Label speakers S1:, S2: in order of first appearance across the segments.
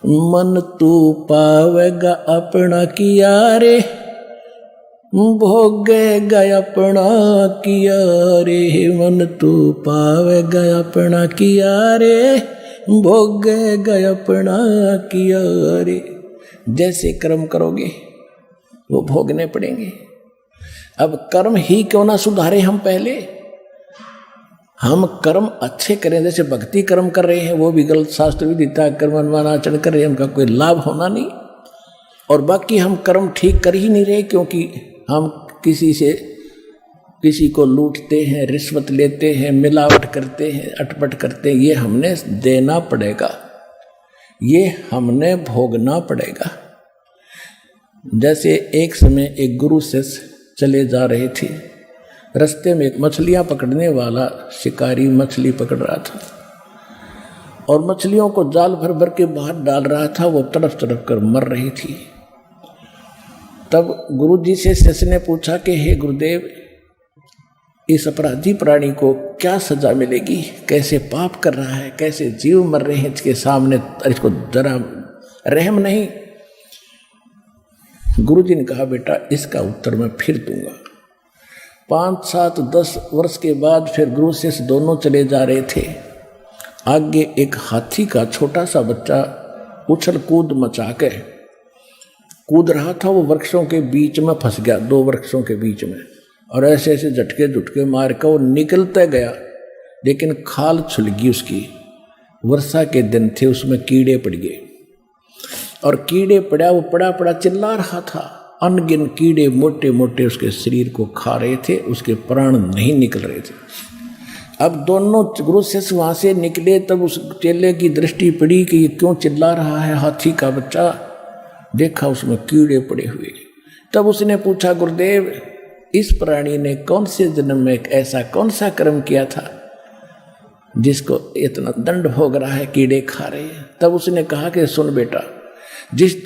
S1: मन तू पावेगा अपना किया रे, भोगेगा अपना किया रे। मन तू पावेगा अपना किया रे, भोगेगा अपना किया रे। जैसे कर्म करोगे वो भोगने पड़ेंगे। अब कर्म ही क्यों ना सुधारे हम पहले, हम कर्म अच्छे करें। जैसे भक्ति कर्म कर रहे हैं वो भी गलत, शास्त्र विदिता कर्म अनुमान आचरण कर रहे हैं, उनका कोई लाभ होना नहीं। और बाकी हम कर्म ठीक कर ही नहीं रहे, क्योंकि हम किसी को लूटते हैं, रिश्वत लेते हैं, मिलावट करते हैं, अटपट करते हैं। ये हमने देना पड़ेगा, ये हमने भोगना पड़ेगा। जैसे एक समय एक गुरु से चले जा रहे थे, रास्ते में एक मछलियां पकड़ने वाला शिकारी मछली पकड़ रहा था और मछलियों को जाल भर भर के बाहर डाल रहा था। वो तड़प तड़प कर मर रही थी। तब गुरु जी से शिष्य ने पूछा कि हे गुरुदेव, इस अपराधी प्राणी को क्या सजा मिलेगी, कैसे पाप कर रहा है, कैसे जीव मर रहे हैं इसके सामने, इसको जरा रहम नहीं। गुरु जी ने कहा, बेटा इसका उत्तर मैं फिर दूंगा। 5, 7, 10 वर्ष के बाद फिर गुरु शिष्य दोनों चले जा रहे थे। आगे एक हाथी का छोटा सा बच्चा उछल कूद मचा के कूद रहा था। वो वृक्षों के बीच में फंस गया, 2 वृक्षों के बीच में, और ऐसे ऐसे झटके झुटके मार कर वो निकलता गया, लेकिन खाल छुल गई उसकी। वर्षा के दिन थे, उसमें कीड़े पड़ गए और कीड़े पड़ा, वो पड़ा पड़ा चिल्ला रहा था। अनगिन कीड़े मोटे मोटे उसके शरीर को खा रहे थे, उसके प्राण नहीं निकल रहे थे। अब दोनों गुरु शिष्य वहाँ से निकले, तब उस चेले की दृष्टि पड़ी कि ये क्यों चिल्ला रहा है हाथी का बच्चा। देखा उसमें कीड़े पड़े हुए। तब उसने पूछा, गुरुदेव इस प्राणी ने कौन से जन्म में ऐसा कौन सा कर्म किया था जिसको इतना दंड भोग रहा है, कीड़े खा रहे हैं। तब उसने कहा कि सुन बेटा,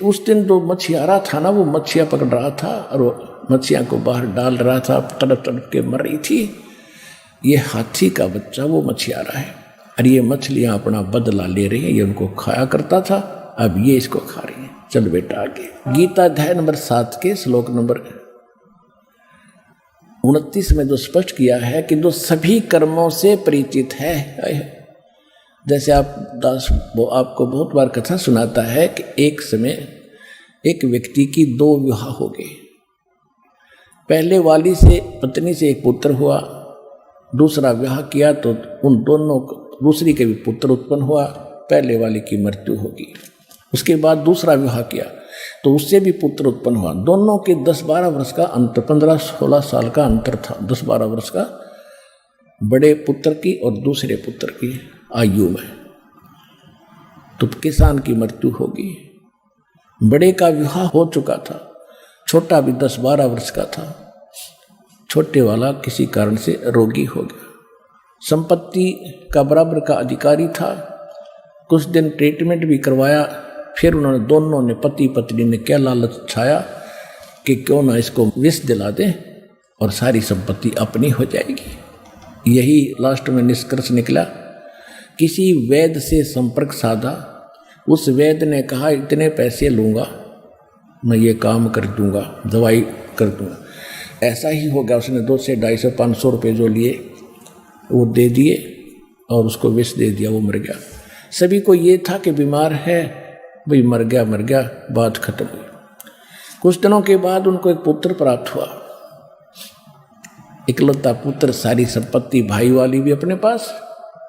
S1: उस दिन जो मछियारा था ना, वो मछिया पकड़ रहा था और वो मछिया को बाहर डाल रहा था, तड़प तड़प के मर रही थी। ये हाथी का बच्चा वो मछियारा है और ये मछलियां अपना बदला ले रही हैं। ये उनको खाया करता था, अब ये इसको खा रही है। चल बेटा आगे। गीता अध्याय नंबर 7 के श्लोक नंबर 29 में जो स्पष्ट किया है कि जो सभी कर्मों से परिचित है। जैसे वो आपको बहुत बार कथा सुनाता है कि एक समय एक व्यक्ति की 2 विवाह हो गए। पहले वाली से पत्नी से एक पुत्र हुआ, दूसरा विवाह किया तो उन दोनों दूसरी के भी पुत्र उत्पन्न हुआ, पहले वाली की मृत्यु होगी। उसके बाद दूसरा विवाह किया तो उससे भी पुत्र उत्पन्न हुआ। दोनों के 10-12 वर्ष का अंतर, 15-16 साल का अंतर था। 10-12 वर्ष का बड़े पुत्र की और दूसरे पुत्र की आयु में। तो किसान की मृत्यु होगी। बड़े का विवाह हो चुका था, छोटा भी 10-12 वर्ष का था। छोटे वाला किसी कारण से रोगी हो गया। संपत्ति का बराबर का अधिकारी था। कुछ दिन ट्रीटमेंट भी करवाया। फिर उन्होंने दोनों ने, पति पत्नी ने क्या लालच छाया कि क्यों ना इसको विष दिला दें और सारी संपत्ति अपनी हो जाएगी। यही लास्ट में निष्कर्ष निकला। किसी वैद्य से संपर्क साधा। उस वैद्य ने कहा, इतने पैसे लूँगा, मैं ये काम कर दूँगा, दवाई कर दूँगा। ऐसा ही हो गया। उसने 200, 250, 500 रुपये जो लिए वो दे दिए और उसको विष दे दिया, वो मर गया। सभी को ये था कि बीमार है, भाई मर गया, बात खत्म हुई। कुछ दिनों के बाद उनको एक पुत्र प्राप्त हुआ, इकलौता पुत्र, सारी संपत्ति भाई वाली भी अपने पास,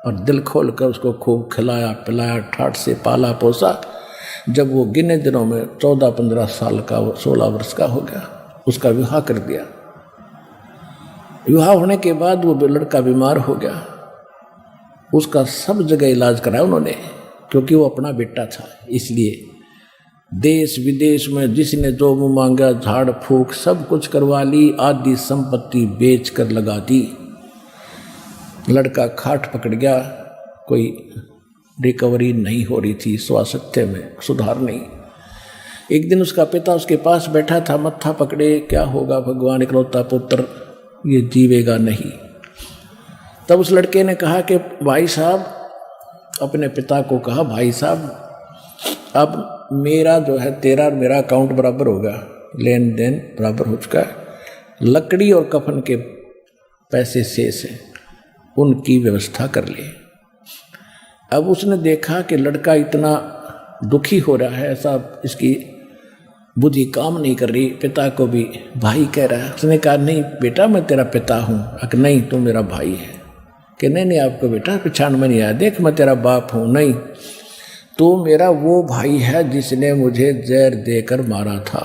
S1: और दिल खोल कर उसको खूब खिलाया पिलाया, ठाठ से पाला पोसा। जब वो गिने दिनों में 14-15 साल का, 16 वर्ष का हो गया, उसका विवाह कर दिया। विवाह होने के बाद वो लड़का बीमार हो गया। उसका सब जगह इलाज कराया उन्होंने, क्योंकि वो अपना बेटा था। इसलिए देश विदेश में जिसने जो मुँह मांगा, झाड़ फूक सब कुछ करवा ली, आधी संपत्ति बेच कर लगा दी। लड़का खाट पकड़ गया, कोई रिकवरी नहीं हो रही थी, स्वास्थ्य में सुधार नहीं। एक दिन उसका पिता उसके पास बैठा था, मत्था पकड़े, क्या होगा भगवान, इकलौता पुत्र, ये जीवेगा नहीं। तब उस लड़के ने कहा कि भाई साहब, अपने पिता को कहा, भाई साहब अब मेरा जो है तेरा और मेरा अकाउंट बराबर होगा, लेन देन बराबर हो चुका है, लकड़ी और कफन के पैसे शेष हैं, उनकी व्यवस्था कर ली। अब उसने देखा कि लड़का इतना दुखी हो रहा है, ऐसा इसकी बुद्धि काम नहीं कर रही, पिता को भी भाई कह रहा है। उसने कहा नहीं बेटा मैं तेरा पिता हूँ। अगर नहीं तू मेरा भाई है। कि नहीं आपको बेटा पहचान में नहीं आया, देख मैं तेरा बाप हूँ। नहीं तू मेरा वो भाई है जिसने मुझे जहर देकर मारा था,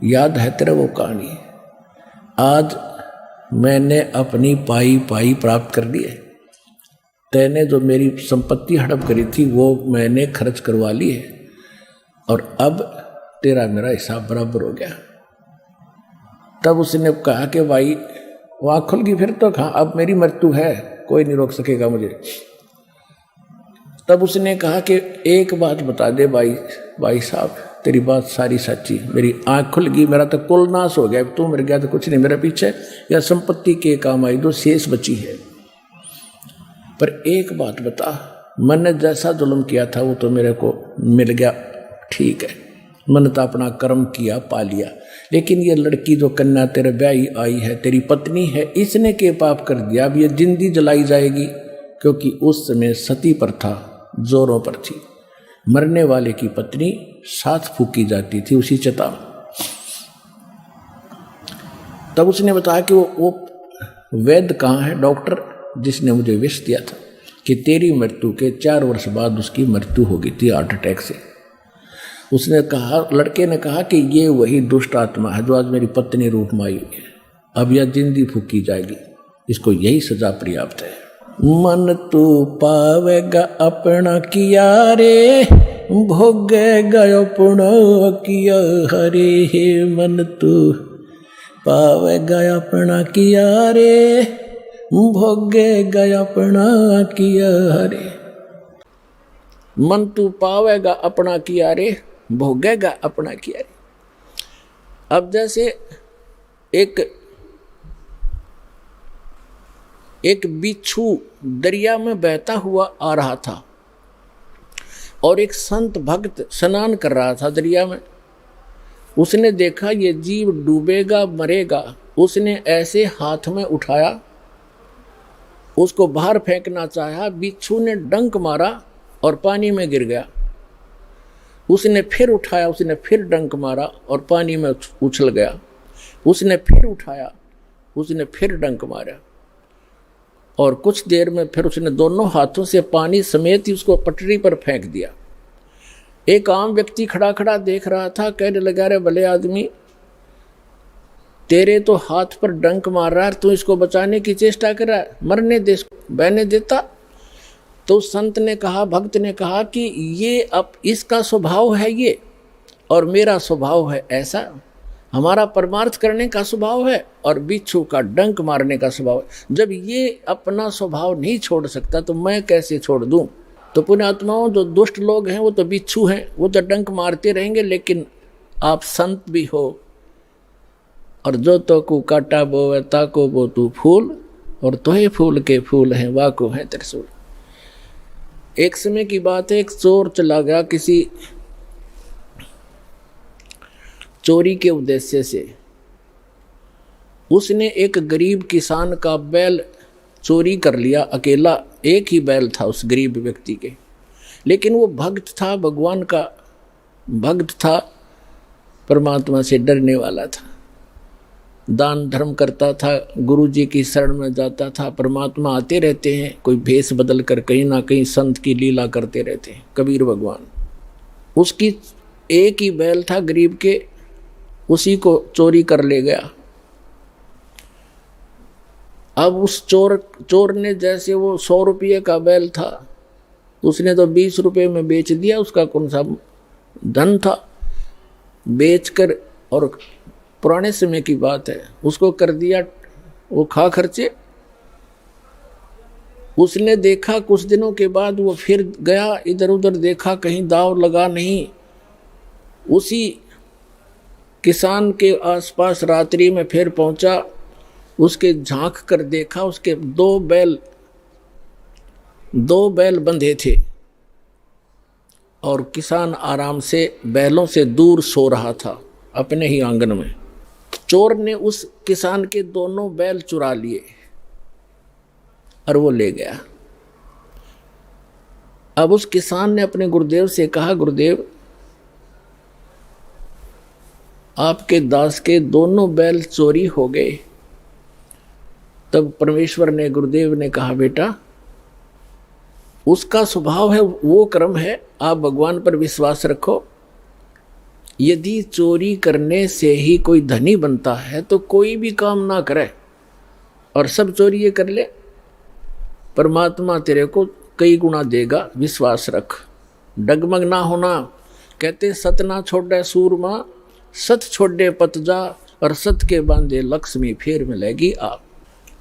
S1: याद है तेरा वो कहानी। आज मैंने अपनी पाई पाई प्राप्त कर ली है, तैने जो मेरी संपत्ति हड़प करी थी वो मैंने खर्च करवा ली है, और अब तेरा मेरा हिसाब बराबर हो गया। तब उसने कहा कि भाई वहाँ खुल गई फिर तो कहा अब मेरी मृत्यु है, कोई नहीं रोक सकेगा मुझे। तब उसने कहा कि एक बात बता दे भाई साहब, तेरी बात सारी सच्ची, मेरी आँख खुल गई, मेरा तो कुल नाश हो गया, तू मर गया तो कुछ नहीं मेरे पीछे, या संपत्ति के काम आई जो शेष बची है। पर एक बात बता, मैंने जैसा जुल्म किया था वो तो मेरे को मिल गया, ठीक है, मैंने तो अपना कर्म किया पा लिया, लेकिन ये लड़की जो कन्या तेरे ब्याही आई है, तेरी पत्नी है, इसने के पाप कर दिया, अब ये जिंदी जलाई जाएगी। क्योंकि उस समय सती प्रथा जोरों पर थी, मरने वाले की पत्नी साथ फूकी जाती थी उसी चिता में। तब उसने बताया कि वो वैद्य कहाँ है, डॉक्टर जिसने मुझे विष दिया था कि तेरी मृत्यु के 4 वर्ष बाद उसकी मृत्यु हो गई थी हार्ट अटैक से। उसने कहा, लड़के ने कहा कि ये वही दुष्ट आत्मा है जो आज मेरी पत्नी रूप में आई हुई है, अब यह जिंदी फूकी जाएगी, इसको यही सजा पर्याप्त है। मन तू पावेगा अपना किया रे, भोगेगा अपना किया हरे। मन तू पावेगा अपना किया रे, भोगेगा अपना किया हरे। मन तू पावेगा अपना किया रे, भोगेगा अपना किया रे। अब जैसे एक बिच्छू दरिया में बहता हुआ आ रहा था और एक संत भक्त स्नान कर रहा था दरिया में। उसने देखा ये जीव डूबेगा मरेगा, उसने ऐसे हाथ में उठाया, उसको बाहर फेंकना चाहा, बिच्छू ने डंक मारा और पानी में गिर गया। उसने फिर उठाया, उसने फिर डंक मारा और पानी में उछल गया। उसने फिर उठाया, उसने फिर डंक मारा और कुछ देर में फिर उसने दोनों हाथों से पानी समेत ही उसको पटरी पर फेंक दिया। एक आम व्यक्ति खड़ा खड़ा देख रहा था, कहने लगा रे भले आदमी, तेरे तो हाथ पर डंक मार रहा है, तू इसको बचाने की चेष्टा कर रहा है, मरने दे, बहने देता। तो संत ने कहा, भक्त ने कहा कि ये अब इसका स्वभाव है ये, और मेरा स्वभाव है ऐसा, हमारा परमार्थ करने का स्वभाव है और बिच्छू का डंक मारने का स्वभाव है। जब ये अपना स्वभाव नहीं छोड़ सकता तो मैं कैसे छोड़ दूं। तो पुण्यात्माओं, जो दुष्ट लोग हैं वो तो बिच्छू हैं, वो तो डंक मारते रहेंगे, लेकिन आप संत भी हो, और जो तो को काटा बोवे ताको बो तू फूल, और तोहे फूल के फूल हैं वाको है त्रिशूल। एक समय की बात है, एक चोर चला गया किसी चोरी के उद्देश्य से। उसने एक गरीब किसान का बैल चोरी कर लिया, अकेला एक ही बैल था उस गरीब व्यक्ति के, लेकिन वो भक्त था, भगवान का भक्त था, परमात्मा से डरने वाला था, दान धर्म करता था, गुरु जी की शरण में जाता था। परमात्मा आते रहते हैं, कोई भेष बदल कर कहीं ना कहीं संत की लीला करते रहते हैं, कबीर भगवान। उसकी एक ही बैल था गरीब के, उसी को चोरी कर ले गया। अब उस चोर ने, जैसे वो 100 रुपये का बैल था, उसने तो 20 रुपये में बेच दिया, उसका कौन सा धन था, बेचकर, और पुराने समय की बात है, उसको कर दिया वो खा खर्चे। उसने देखा कुछ दिनों के बाद वो फिर गया, इधर उधर देखा, कहीं दाव लगा नहीं। उसी किसान के आसपास रात्रि में फिर पहुंचा, उसके झांक कर देखा, उसके 2 बैल बंधे थे। और किसान आराम से बैलों से दूर सो रहा था अपने ही आंगन में। चोर ने उस किसान के दोनों बैल चुरा लिए और वो ले गया। अब उस किसान ने अपने गुरुदेव से कहा, गुरुदेव आपके दास के दोनों बैल चोरी हो गए। तब परमेश्वर ने, गुरुदेव ने कहा, बेटा उसका स्वभाव है, वो कर्म है, आप भगवान पर विश्वास रखो। यदि चोरी करने से ही कोई धनी बनता है तो कोई भी काम ना करे और सब चोरी ये कर ले, परमात्मा तेरे को कई गुना देगा, विश्वास रख, डगमग ना होना। कहते सत ना छोड़े सूरमा, सत छोड़े पत जा, और सत के बांधे लक्ष्मी फिर मिलेगी आप।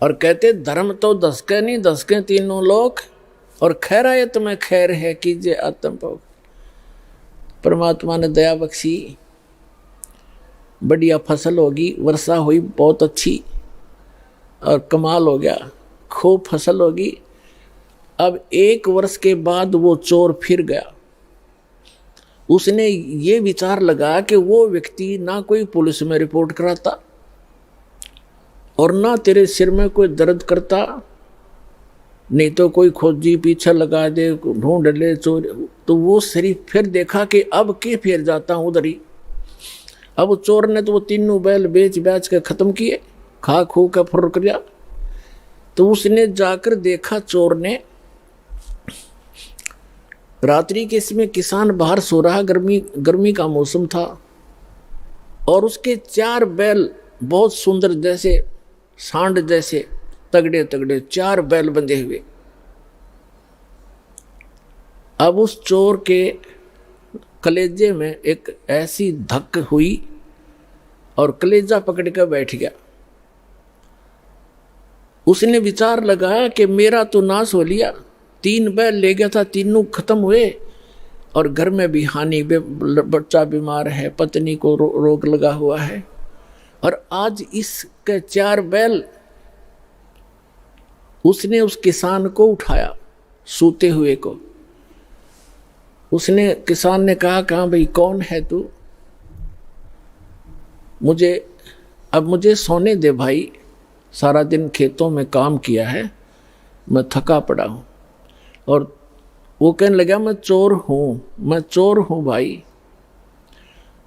S1: और कहते धर्म तो दसके नहीं, दसके तीनों लोक, और खैरायत में खैर है कीजिए आत्म भोग। परमात्मा ने दया बख्शी, बढ़िया फसल होगी, वर्षा हुई बहुत अच्छी और कमाल हो गया, खूब फसल होगी। अब 1 वर्ष के बाद वो चोर फिर गया। उसने ये विचार लगा कि वो व्यक्ति ना कोई पुलिस में रिपोर्ट कराता और ना तेरे सिर में कोई दर्द करता, नहीं तो कोई खोजी पीछे लगा दे, ढूंढ ले चोर। तो वो शरीफ फिर देखा कि अब के फिर जाता हूँ उधर ही। अब चोर ने तो वो तीनों बैल बेच बेच के खत्म किए, खा खू के फुर कर गया। तो उसने जाकर देखा, चोर ने, रात्रि के इसमें किसान बाहर सो रहा, गर्मी का मौसम था, और उसके 4 बैल बहुत सुंदर, जैसे सांड जैसे तगड़े तगड़े 4 बैल बंधे हुए। अब उस चोर के कलेजे में एक ऐसी धक्क हुई और कलेजा पकड़ कर बैठ गया। उसने विचार लगाया कि मेरा तो नाश हो लिया, 3 बैल ले गया था, तीनों खत्म हुए, और घर में भी हानि, बच्चा बीमार है, पत्नी को रोग लगा हुआ है, और आज इसके 4 बैल। उसने उस किसान को उठाया, सूते हुए को। उसने, किसान ने कहा, भाई कौन है तू? मुझे सोने दे भाई, सारा दिन खेतों में काम किया है, मैं थका पड़ा हूँ। और वो कहने लगा, मैं चोर हूँ भाई।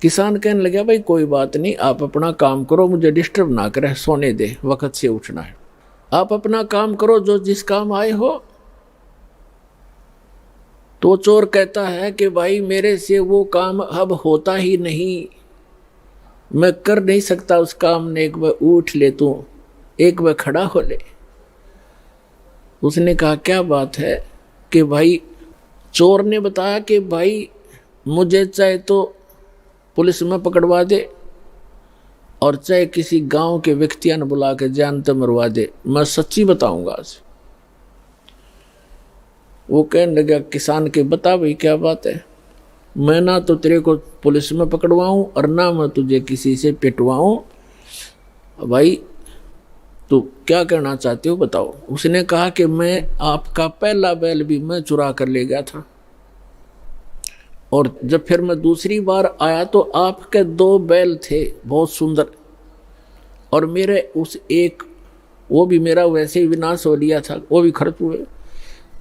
S1: किसान कहने लगा, भाई कोई बात नहीं, आप अपना काम करो, मुझे डिस्टर्ब ना करे, सोने दे, वक्त से उठना है, आप अपना काम करो, जो जिस काम आए हो। तो चोर कहता है कि भाई मेरे से वो काम अब होता ही नहीं, मैं कर नहीं सकता उस काम ने, एक बार उठ ले तू, एक बार खड़ा हो ले। उसने कहा, क्या बात है? कि भाई, चोर ने बताया कि भाई मुझे चाहे तो पुलिस में पकड़वा दे और चाहे किसी गांव के व्यक्तियों ने बुला के जान तो मरवा दे, मैं सच्ची बताऊंगा आज। वो कहने लगा किसान के, बता भाई क्या बात है? मैं ना तो तेरे को पुलिस में पकड़वाऊं और ना मैं तुझे किसी से पिटवाऊं, भाई तो क्या करना चाहते हो बताओ। उसने कहा कि मैं आपका पहला बैल भी मैं चुरा कर ले गया था, और जब फिर मैं दूसरी बार आया तो आपके 2 बैल थे बहुत सुंदर, और मेरे उस एक, वो भी मेरा वैसे ही विनाश हो लिया था, वो भी खर्च हुए।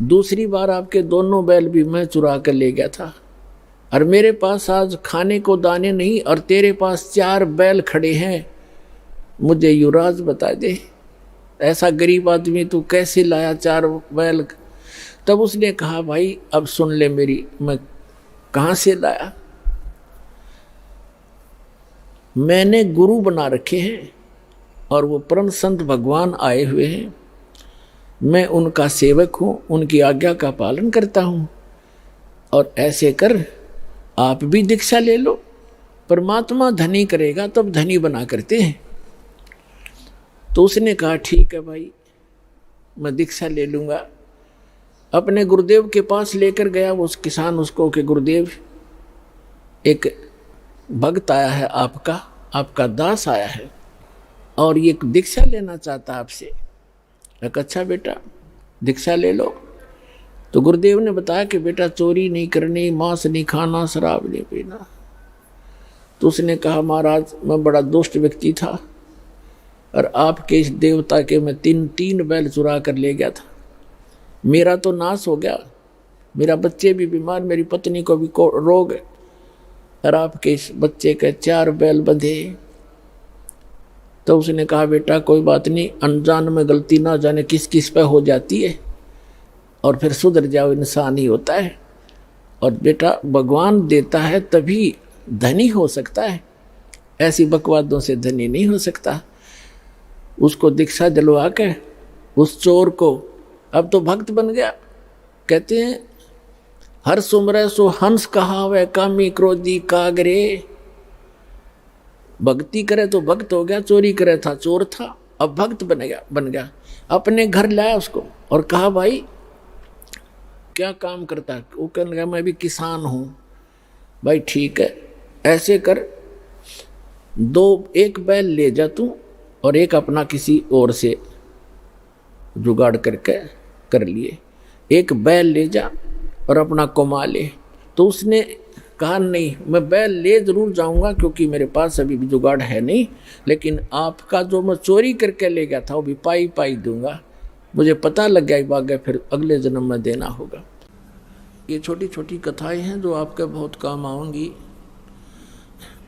S1: दूसरी बार आपके दोनों बैल भी मैं चुरा कर ले गया था, और मेरे पास आज खाने को दाने नहीं, और तेरे पास 4 बैल खड़े हैं, मुझे युवराज बता दे, ऐसा गरीब आदमी तू कैसे लाया 4 बैल? तब उसने कहा, भाई अब सुन ले मेरी, मैं कहाँ से लाया? मैंने गुरु बना रखे हैं और वो परम संत भगवान आए हुए हैं, मैं उनका सेवक हूँ, उनकी आज्ञा का पालन करता हूँ, और ऐसे कर आप भी दीक्षा ले लो, परमात्मा धनी करेगा तब धनी बना करते हैं। तो उसने कहा, ठीक है भाई, मैं दीक्षा ले लूँगा। अपने गुरुदेव के पास लेकर गया वो किसान उसको कि गुरुदेव, एक भक्त आया है, आपका दास आया है और ये दीक्षा लेना चाहता आपसे। अच्छा बेटा, दीक्षा ले लो। तो गुरुदेव ने बताया कि बेटा चोरी नहीं करनी, मांस नहीं खाना, शराब नहीं पीना। तो उसने कहा महाराज मैं बड़ा दुष्ट व्यक्ति था और आपके इस देवता के मैं तीन बैल चुरा कर ले गया था, मेरा तो नाश हो गया, मेरा बच्चे भी बीमार, मेरी पत्नी को भी रोग है, और आपके इस बच्चे के 4 बैल बंधे। तो उसने कहा बेटा कोई बात नहीं, अनजान में गलती ना जाने किस किस पे हो जाती है, और फिर सुधर जाओ, इंसान ही होता है। और बेटा भगवान देता है तभी धनी हो सकता है, ऐसी बकवादों से धनी नहीं हो सकता। उसको दीक्षा दिलवा के उस चोर को, अब तो भक्त बन गया। कहते हैं हर सुमरे सो हंस कहावे, कामी क्रोधी कागरे। भक्ति करे तो भक्त हो गया, चोरी करे था चोर था, अब भक्त बन गया। अपने घर लाया उसको और कहा भाई क्या काम करता है? वो कहने लगा मैं भी किसान हूं। भाई ठीक है, ऐसे कर, एक बैल ले जा तू और एक अपना किसी और से जुगाड़ करके कर लिए, एक बैल ले जा और अपना कमा ले। तो उसने कहा नहीं, मैं बैल ले जरूर जाऊंगा क्योंकि मेरे पास अभी भी जुगाड़ है नहीं, लेकिन आपका जो मैं चोरी करके ले गया था वो भी पाई दूंगा, मुझे पता लग गया बाग, फिर अगले जन्म में देना होगा। ये छोटी छोटी कथाएं हैं जो आपके बहुत काम आऊंगी।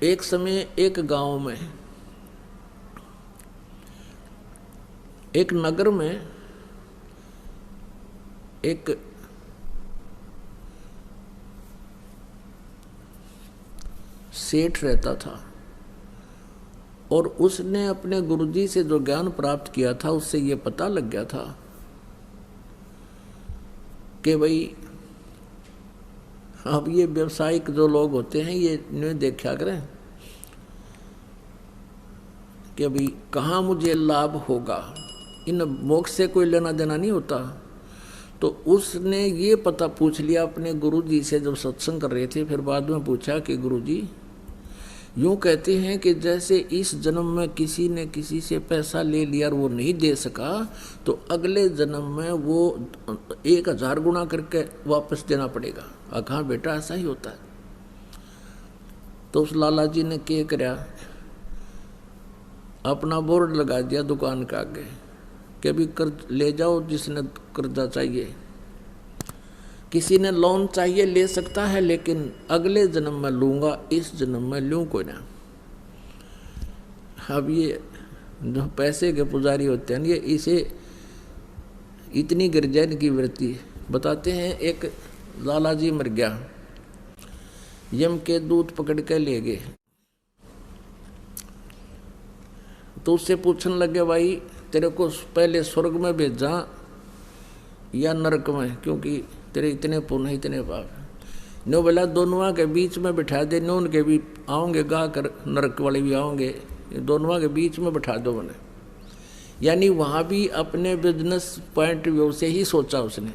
S1: एक समय एक गांव में, एक नगर में एक सेठ रहता था और उसने अपने गुरुजी से जो ज्ञान प्राप्त किया था उससे ये पता लग गया था कि भाई अब ये व्यवसायिक जो लोग होते हैं ये इन्हें देखा करें कि अभी कहाँ मुझे लाभ होगा, इन मोक्ष से कोई लेना देना नहीं होता। तो उसने ये पता पूछ लिया अपने गुरुजी से जब सत्संग कर रहे थे, फिर बाद में पूछा कि गुरुजी यूँ कहते हैं कि जैसे इस जन्म में किसी ने किसी से पैसा ले लिया और वो नहीं दे सका तो अगले जन्म में वो 1000 गुना करके वापस देना पड़ेगा। कहा बेटा ऐसा ही होता है। तो उस लाला जी ने क्या कराया, अपना बोर्ड लगा दिया दुकान के आगे कि अभी कर्ज ले जाओ, जिसने कर्जा चाहिए, किसी ने लोन चाहिए ले सकता है, लेकिन अगले जन्म में लूँगा, इस जन्म में लूँ कोई ना। अब ये जो पैसे के पुजारी होते हैं ये इसे इतनी गिरजन की वृत्ति बताते हैं। एक लाला जी मर गया, यम के दूत पकड़ के ले गए, तो उससे पूछने लगे भाई तेरे को पहले स्वर्ग में भेजा या नरक में, क्योंकि तेरे इतने पुण्य इतने पाप। नो बोला दोनों के बीच में बिठा दे, नून के भी आओगे गा कर, नरक वाले भी आओगे, दोनों के बीच में बिठा दो मैंने। यानी वहाँ भी अपने बिजनेस पॉइंट व्यू से ही सोचा उसने।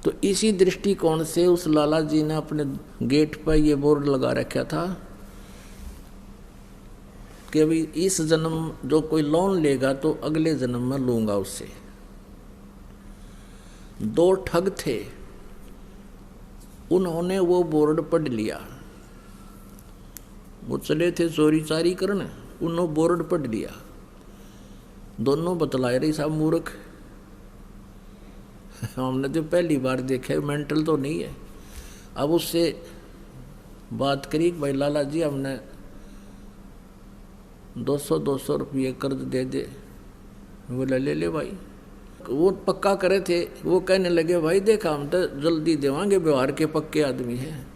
S1: तो इसी दृष्टिकोण से उस लाला जी ने अपने गेट पर ये बोर्ड लगा रखा था कि अभी इस जन्म जो कोई लोन लेगा तो अगले जन्म में लूँगा उससे। 2 ठग थे, उन्होंने वो बोर्ड पढ़ लिया, वो चले थे चोरी चारी करने, उन्होंने बोर्ड पढ़ लिया। दोनों बतलाए रही साहब मूर्ख, हमने तो पहली बार देखा, मेंटल तो नहीं है। अब उससे बात करी भाई लाला जी हमने 200 रुपये कर्ज दे दे। बोला ले ले भाई। वो पक्का करे थे, वो कहने लगे भाई देखा हम तो जल्दी देवांगे, व्यवहार के पक्के आदमी हैं।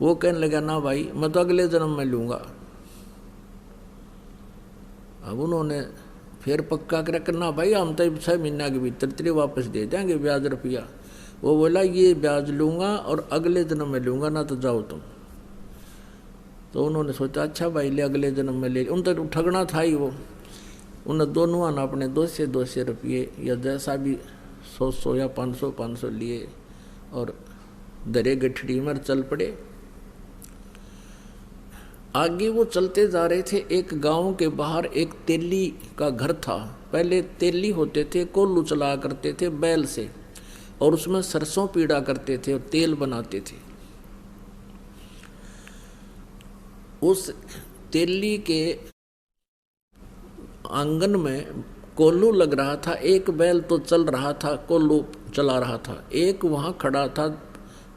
S1: वो कहने लगा ना भाई मैं तो अगले जन्म में लूँगा। अब उन्होंने फिर पक्का करना भाई हम तो 6 महीने के भीतर तेरे वापस दे देंगे ब्याज रुपया। वो बोला ये ब्याज लूँगा और अगले जन्म में लूँगा, ना तो जाओ तुम। तो उन्होंने सोचा अच्छा भाई ले अगले जन्म में ले। उन तो ठगना था ही वो। उन दोनों ने अपने 200 रुपये या जैसा भी 100 या 500 लिए और दरे गठड़ी में चल पड़े। आगे वो चलते जा रहे थे। एक गांव के बाहर एक तेली का घर था। पहले तेली होते थे, कोल्लू चला करते थे बैल से, और उसमें सरसों पीड़ा करते थे और तेल बनाते थे। उस तेली के आंगन में कोल्लू लग रहा था। एक बैल तो चल रहा था, कोल्लू चला रहा था, एक वहाँ खड़ा था,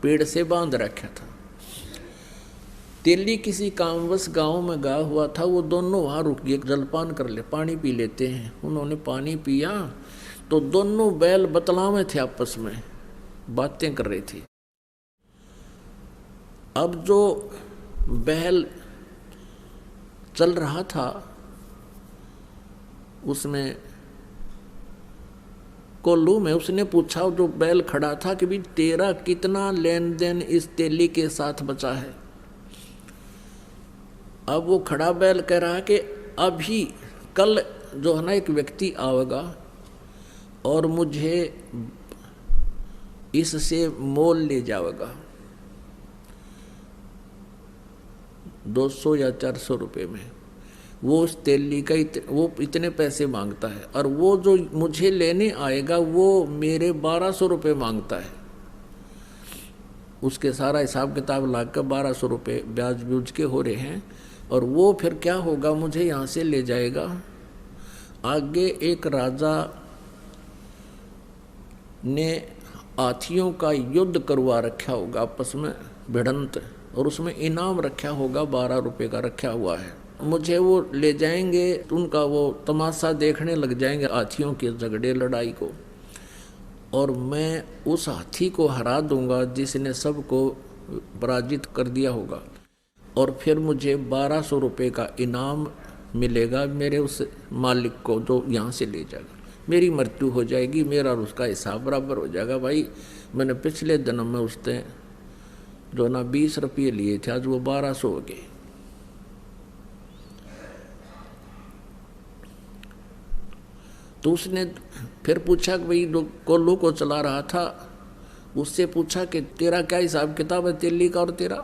S1: पेड़ से बांध रखा था। तेली किसी कामवश गांव में गया हुआ था। वो दोनों वहाँ रुक गए, जलपान कर ले, पानी पी लेते हैं। उन्होंने पानी पिया तो दोनों बैल बतलावे थे, आपस में बातें कर रहे थे। अब जो बैल चल रहा था उसमें कोल्लू में, उसने पूछा जो बैल खड़ा था कि भी तेरा कितना लेन देन इस तेली के साथ बचा है। अब वो खड़ा बैल कह रहा है कि अभी कल जो है ना एक व्यक्ति आएगा और मुझे इससे मोल ले जाएगा 200 या 400 रुपये में। वो उस तेली का वो इतने पैसे मांगता है, और वो जो मुझे लेने आएगा वो मेरे 1200 रुपये मांगता है। उसके सारा हिसाब किताब लाकर 1200 रुपये ब्याज ब्यूज के हो रहे हैं। और वो फिर क्या होगा, मुझे यहाँ से ले जाएगा। आगे एक राजा ने हाथियों का युद्ध करवा रखा होगा आपस में भिड़ंत, और उसमें इनाम रखा होगा 12 रुपये का रखा हुआ है। मुझे वो ले जाएंगे, उनका वो तमाशा देखने लग जाएंगे हाथियों के झगड़े लड़ाई को, और मैं उस हाथी को हरा दूंगा जिसने सबको पराजित कर दिया होगा, और फिर मुझे 1200 रुपये का इनाम मिलेगा मेरे उस मालिक को जो यहाँ से ले जाएगा। मेरी मृत्यु हो जाएगी, मेरा और उसका हिसाब बराबर हो जाएगा। भाई मैंने पिछले जन्म में उसने जो ना 20 रुपये लिए थे, आज वो 1200 हो गए। तो उसने फिर पूछा कि भाई जो कोल्लू को चला रहा था उससे पूछा कि तेरा क्या हिसाब किताब है तेली का और तेरा।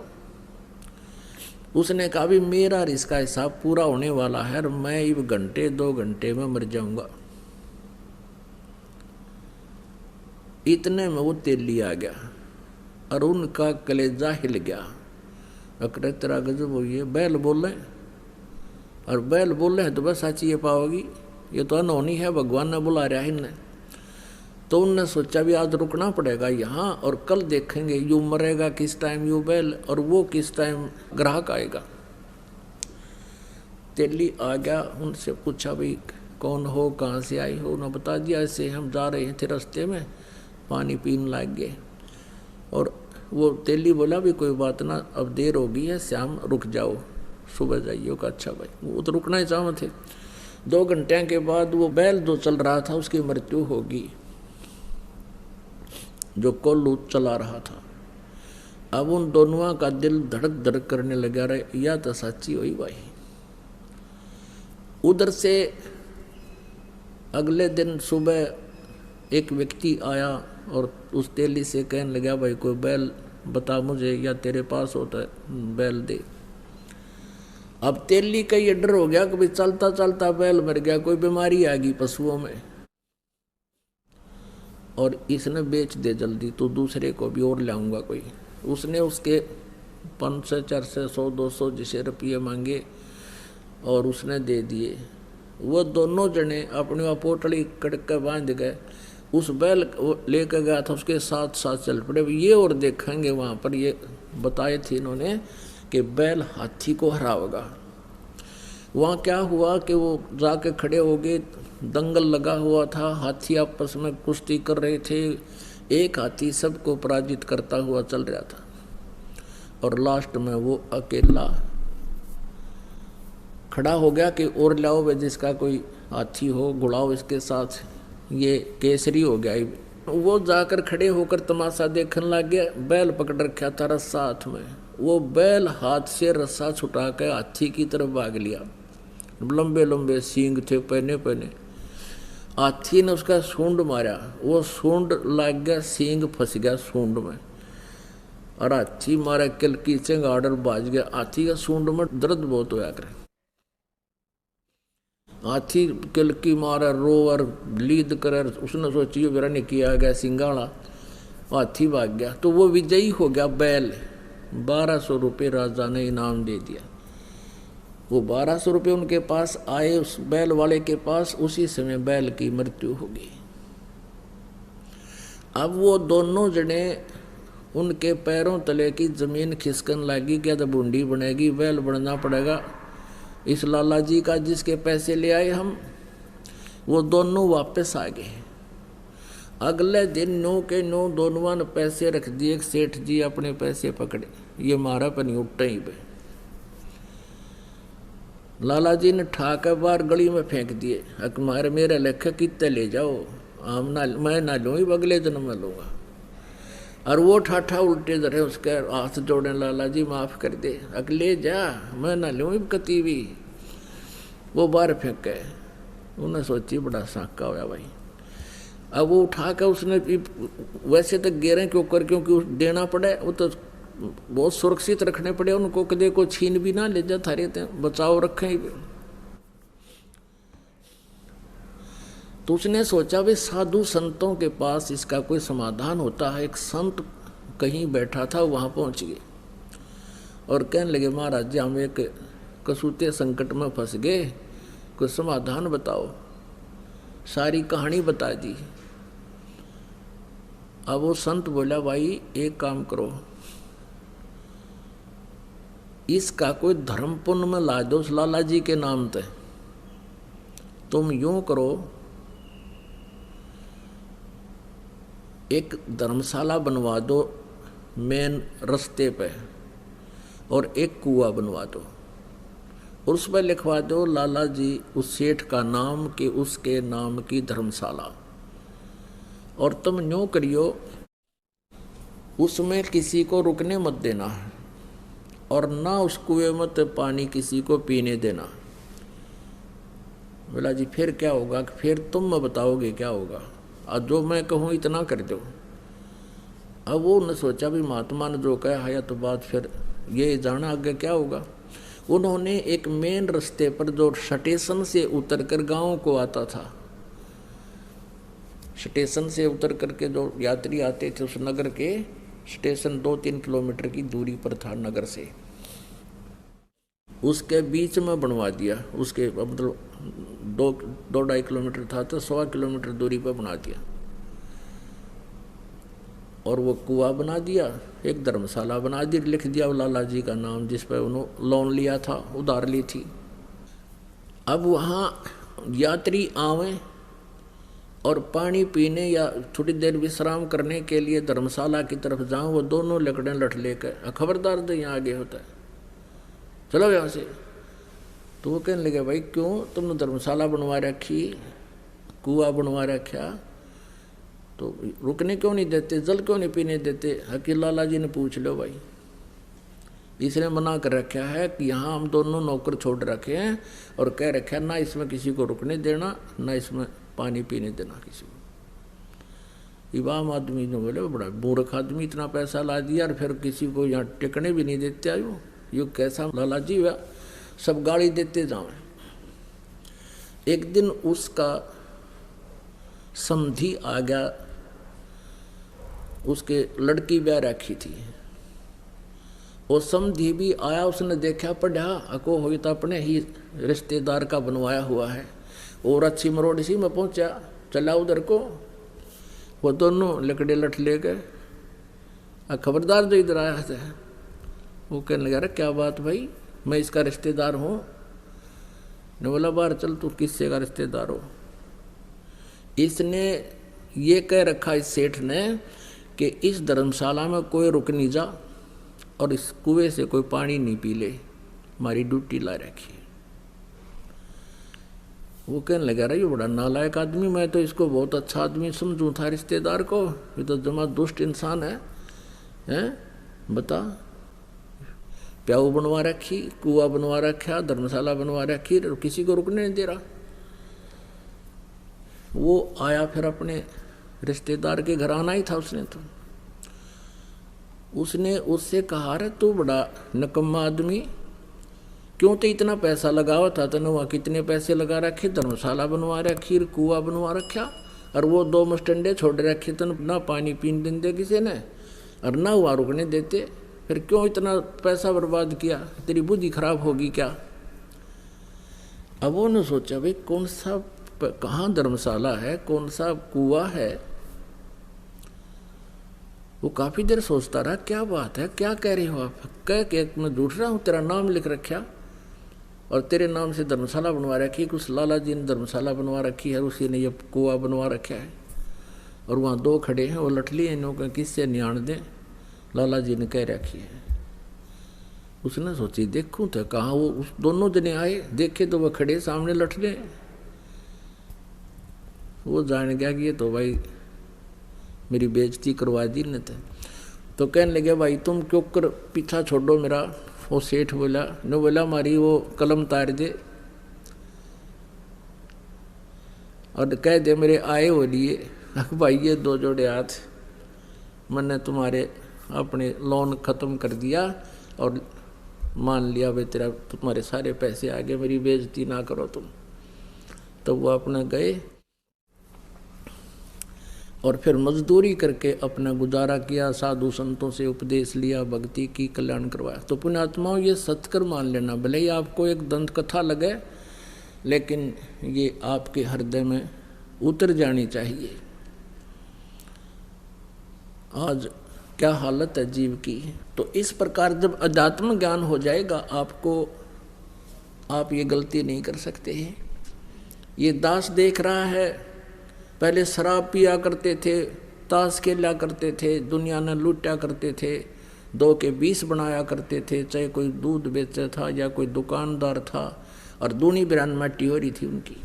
S1: उसने कहा भी मेरा और इसका हिसाब पूरा होने वाला है, और मैं अब घंटे 2 घंटे में मर जाऊंगा। इतने में वो तेली आ गया और उनका कलेजा हिल गया। अकड़े तेरा गजब हो, ये बैल बोल रहे, और बैल बोल रहे हैं तो बस साची ये पाओगी, ये तो अनहोनी है, भगवान ने बुला रहा है इन्हें। तो उनने सोचा भी आज रुकना पड़ेगा यहाँ, और कल देखेंगे यूँ मरेगा किस टाइम यू बैल, और वो किस टाइम ग्राहक आएगा। तेली आ गया, उनसे पूछा भाई कौन हो, कहाँ से आई हो। उन्होंने बता दिया ऐसे हम जा रहे थे, रास्ते में पानी पीने लग गए। और वो तेली बोला भी कोई बात ना, अब देर हो गई है, शाम रुक जाओ, सुबह जाइए। का अच्छा भाई, वो तो रुकना ही चाहते थे। 2 घंटे के बाद वो बैल जो चल रहा था उसकी मृत्यु होगी, जो कोल्लू चला रहा था। अब उन दोनों का दिल धड़क धड़क करने लगा रहे, या तो सच्ची हुई भाई। उधर से अगले दिन सुबह एक व्यक्ति आया और उस तेली से कहने लगा भाई कोई बैल बता मुझे, या तेरे पास होता है बैल दे। अब तेली का ये डर हो गया कि भाई चलता चलता बैल मर गया, कोई बीमारी आ गई पशुओं में, और इसने बेच दे जल्दी तो दूसरे को भी और लाऊंगा कोई। उसने उसके 500 400 100 200 जिसे रुपये मांगे और उसने दे दिए। वो दोनों जने अपनी वहाँ पोटली कटक कर बांध गए। उस बैल लेकर गया था, उसके साथ साथ चल पड़े। ये और देखेंगे वहाँ पर ये बताए थे इन्होंने कि बैल हाथी को हराएगा। वहाँ क्या हुआ कि वो जाके खड़े हो गए, दंगल लगा हुआ था, हाथी आपस में कुश्ती कर रहे थे। एक हाथी सबको पराजित करता हुआ चल रहा था, और लास्ट में वो अकेला खड़ा हो गया कि और लाओ वे जिसका कोई हाथी हो, गुड़ाओ इसके साथ, ये केसरी हो गया। वो जाकर खड़े होकर तमाशा देखने लग गया। बैल पकड़ रखा था रस्सा हाथ में, वो बैल हाथ से रस्सा छुटा कर हाथी की तरफ भाग लिया। लंबे लंबे सींग थे पहने पहने। हाथी ने उसका सूंड मारा, वो सूंड लग गया, सींग फंस गया सूंड में, और हाथी मारे किल की चंगाड़ बाज गया। हाथी का सूंड में दर्द बहुत होया करे। हाथी किल की मारे रोवर लीद करे। उसने सोची मेरा नहीं किया गया सिंगाड़ा। हाथी भाग गया तो वो विजयी हो गया। बैल 1200 रुपये राजा ने इनाम दे दिया। वो 1200 रुपये उनके पास आए उस बैल वाले के पास। उसी समय बैल की मृत्यु हो गई। अब वो दोनों जने उनके पैरों तले की जमीन खिसकन लगी। क्या तो बूंदी बनेगी, बैल बनना पड़ेगा इस लाला जी का जिसके पैसे ले आए हम। वो दोनों वापस आ गए। अगले दिन 9 के 9 दोनों ने पैसे रख दिए। सेठ जी अपने पैसे पकड़े, ये मारा पर नहीं उठा ही पे। लाला जी ने ठाकर बाहर गली में फेंक दिए। मारे मेरे लेखे कितने ले जाओ, हम ना मैं ना लूँ, अगले दिन में लूँगा। और वो ठाठा उल्टे धरे उसके हाथ जोड़े, लाला जी माफ़ कर दे, अगले जा मैं ना लूँ कती भी। वो बाहर फेंक गए। उन्हें सोची बड़ा साका होया भाई। अब वो उठा कर उसने वैसे तो गेरे क्यों कर, क्योंकि देना पड़े, वो तो बहुत सुरक्षित रखने पड़े उनको, कदे को छीन भी ना ले जा थारे थे, बचाव रखें। तो उसने सोचा भाई साधु संतों के पास इसका कोई समाधान होता है। एक संत कहीं बैठा था, वहाँ पहुँच गए और कहने लगे महाराज जी हम एक कसूते संकट में फंस गए, कोई समाधान बताओ। सारी कहानी बता दी। अब वो संत बोला भाई एक काम करो, इसका कोई धर्म पुण्य में ला दो उस लाला जी के नाम पे। तुम यूं करो, एक धर्मशाला बनवा दो मेन रास्ते पे और एक कुआं बनवा दो और उस पर लिखवा दो लाला जी उस सेठ का नाम कि उसके नाम की धर्मशाला। और तुम यूँ करियो, उसमें किसी को रुकने मत देना और ना उस कुएं में तो पानी किसी को पीने देना। बोला जी फिर क्या होगा? फिर तुम मैं बताओगे क्या होगा, और जो मैं कहूँ इतना कर दो। अब वो ने सोचा भी महात्मा ने जो कहा है तो बात फिर ये जाना आगे क्या होगा। उन्होंने एक मेन रास्ते पर जो स्टेशन से उतर कर गाँव को आता था, स्टेशन से उतर करके जो यात्री आते थे उस नगर के स्टेशन 2-3 किलोमीटर की दूरी पर था नगर से, उसके बीच में बनवा दिया। उसके मतलब 2-2.5 किलोमीटर था तो 1.25 किलोमीटर दूरी पर बना दिया और वो कुआं बना दिया, एक धर्मशाला बना दी, लिख दिया लाला जी का नाम जिस पर उन्होंने लोन लिया था, उधार ली थी। अब वहाँ यात्री आवे और पानी पीने या थोड़ी देर विश्राम करने के लिए धर्मशाला की तरफ जाऊँ, वो दोनों लकड़े लठ लेकर खबरदार तो यहाँ आगे होता है, चलो यहाँ से। तो वो कहने लगे भाई क्यों तुमने धर्मशाला बनवा रखी, कुआं बनवा रखा, तो रुकने क्यों नहीं देते, जल क्यों नहीं पीने देते? हकील लाला जी ने पूछ लो भाई, इसने मना कर रखा है कि यहाँ हम दोनों नौकर छोड़ रखे हैं और कह रखा है ना इसमें किसी को रुकने देना, ना इसमें पानी पीने देना किसी को। इवाम आदमी ने बोले बड़ा मूर्ख आदमी, इतना पैसा ला दिया और फिर किसी को यहाँ टिकने भी नहीं देते। आयो यो कैसा लाला जी हुआ, सब गाड़ी देते जाओ। एक दिन उसका समधी आ गया, उसके लड़की ब्याह रखी थी, वो समधी भी आया, उसने देखा पढ़ा अको हो तो अपने ही रिश्तेदार का बनवाया हुआ है और अच्छी मरोड़ इसी में पहुंचा, चला उधर को। वो दोनों लकड़े लठ ले गए, खबरदार जो इधर आया था। वो कहने लगा अरे क्या बात भाई, मैं इसका रिश्तेदार हूँ। ने बोला बाहर चल, तू किससे का रिश्तेदार हो? इसने ये कह रखा इस सेठ ने कि इस धर्मशाला में कोई रुक नहीं जा और इस कुएं से कोई पानी नहीं पी ले, हमारी ड्यूटी ला रखी है। वो कहने लगा रहा ये बड़ा नालायक आदमी, मैं तो इसको बहुत अच्छा आदमी समझूं था रिश्तेदार को, ये तो जमा दुष्ट इंसान है, हैं? बता, प्याऊ बनवा रखी, कुआं बनवा रखा, धर्मशाला बनवा रखी, किसी को रुकने नहीं दे रहा। वो आया फिर अपने रिश्तेदार के घर आना ही था उसने, तो उसने उससे कहा, रे तू बड़ा नकम्मा आदमी, क्यों तो इतना पैसा लगावा था, तने वहाँ कितने पैसे लगा रखे, धर्मशाला बनवा रखी, कुआं बनवा रखा, और वो 2 मस्टंडे छोड़ रखे, तन ना पानी पीने देते किसी ने और ना वहाँ रुकने देते, फिर क्यों इतना पैसा बर्बाद किया, तेरी बुद्धि खराब होगी क्या। अब उन्होंने सोचा भाई कौन सा कहाँ धर्मशाला है, कौन सा कुआं है। वो काफ़ी देर सोचता रहा, क्या बात है, क्या कह रहे हो आप, कह के मैं झूठ रहा हूँ, तेरा नाम लिख रखा और तेरे नाम से धर्मशाला बनवा रखी, कुछ लाला जी ने धर्मशाला बनवा रखी है, उसी ने ये कुआं बनवा रखा है, और वहाँ 2 खड़े हैं, वो लठली हैं, इन्हों किससे नियाण दें, लाला जी ने कह रखी है। उसने सोची देखूं तो कहाँ, वो उस दोनों जने आए, देखे तो वह खड़े सामने लठले, वो जान गया कि ये तो भाई मेरी बेइज्जती करवा दी न। तो कहने लगे भाई तुम क्यों कर पीछा छोड़ो मेरा। वो सेठ बोला, न बोला मारी वो कलम तार दे और कह दे मेरे आए हो लिए। भाई ये 2 जोड़े हाथ, मैंने तुम्हारे अपने लोन ख़त्म कर दिया और मान लिया भाई तेरा तुम्हारे सारे पैसे आ गए, मेरी बेइज्जती ना करो तुम। तो वो अपना गए और फिर मजदूरी करके अपना गुजारा किया, साधु संतों से उपदेश लिया, भक्ति की, कल्याण करवाया। तो पुण्यात्माओं ये सत्कर मान लेना, भले ही आपको एक दंत कथा लगे लेकिन ये आपके हृदय में उतर जानी चाहिए। आज क्या हालत है जीव की। तो इस प्रकार जब अध्यात्म ज्ञान हो जाएगा आपको, आप ये गलती नहीं कर सकते हैं। ये दास देख रहा है, पहले शराब पिया करते थे, ताश खेला करते थे, दुनिया ने लूटा करते थे, 2 के 20 बनाया करते थे, चाहे कोई दूध बेचा था या कोई दुकानदार था, और दूनी बिरान माटी हो रही थी उनकी।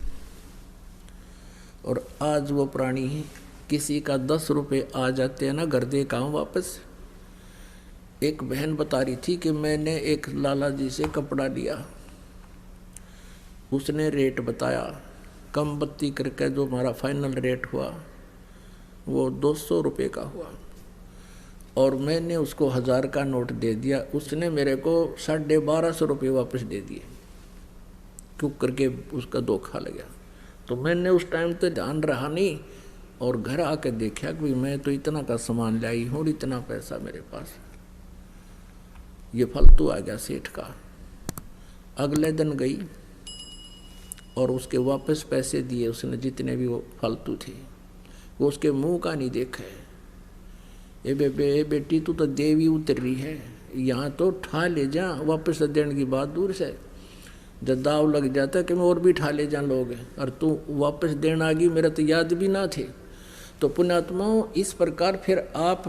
S1: और आज वो प्राणी किसी का 10 रुपये आ जाते हैं ना, घर दे काम वापस। एक बहन बता रही थी कि मैंने एक लाला जी से कपड़ा लिया, उसने रेट बताया, कम बत्ती करके जो हमारा फाइनल रेट हुआ वो 200 रुपये का हुआ, और मैंने उसको 1000 का नोट दे दिया, उसने मेरे को 1250 रुपये वापस दे दिए, क्यों करके उसका धोखा लगा। तो मैंने उस टाइम तो ध्यान रहा नहीं, और घर आके देखा कि मैं तो इतना का सामान लाई हूँ, इतना पैसा मेरे पास, ये फालतू आ गया सेठ का। अगले दिन गई और उसके वापस पैसे दिए उसने, जितने भी वो फालतू थे, वो उसके मुंह का नहीं देखा है। ए बेटी तू तो देवी उतर रही है, यहाँ तो ठा ले जा, वापस देने की बात दूर से। जब दाव लग जाता कि मैं और भी ठा ले जा लोग, और तू वापस देना आ गई, मेरा तो याद भी ना थे। तो पुण्यात्माओं इस प्रकार फिर आप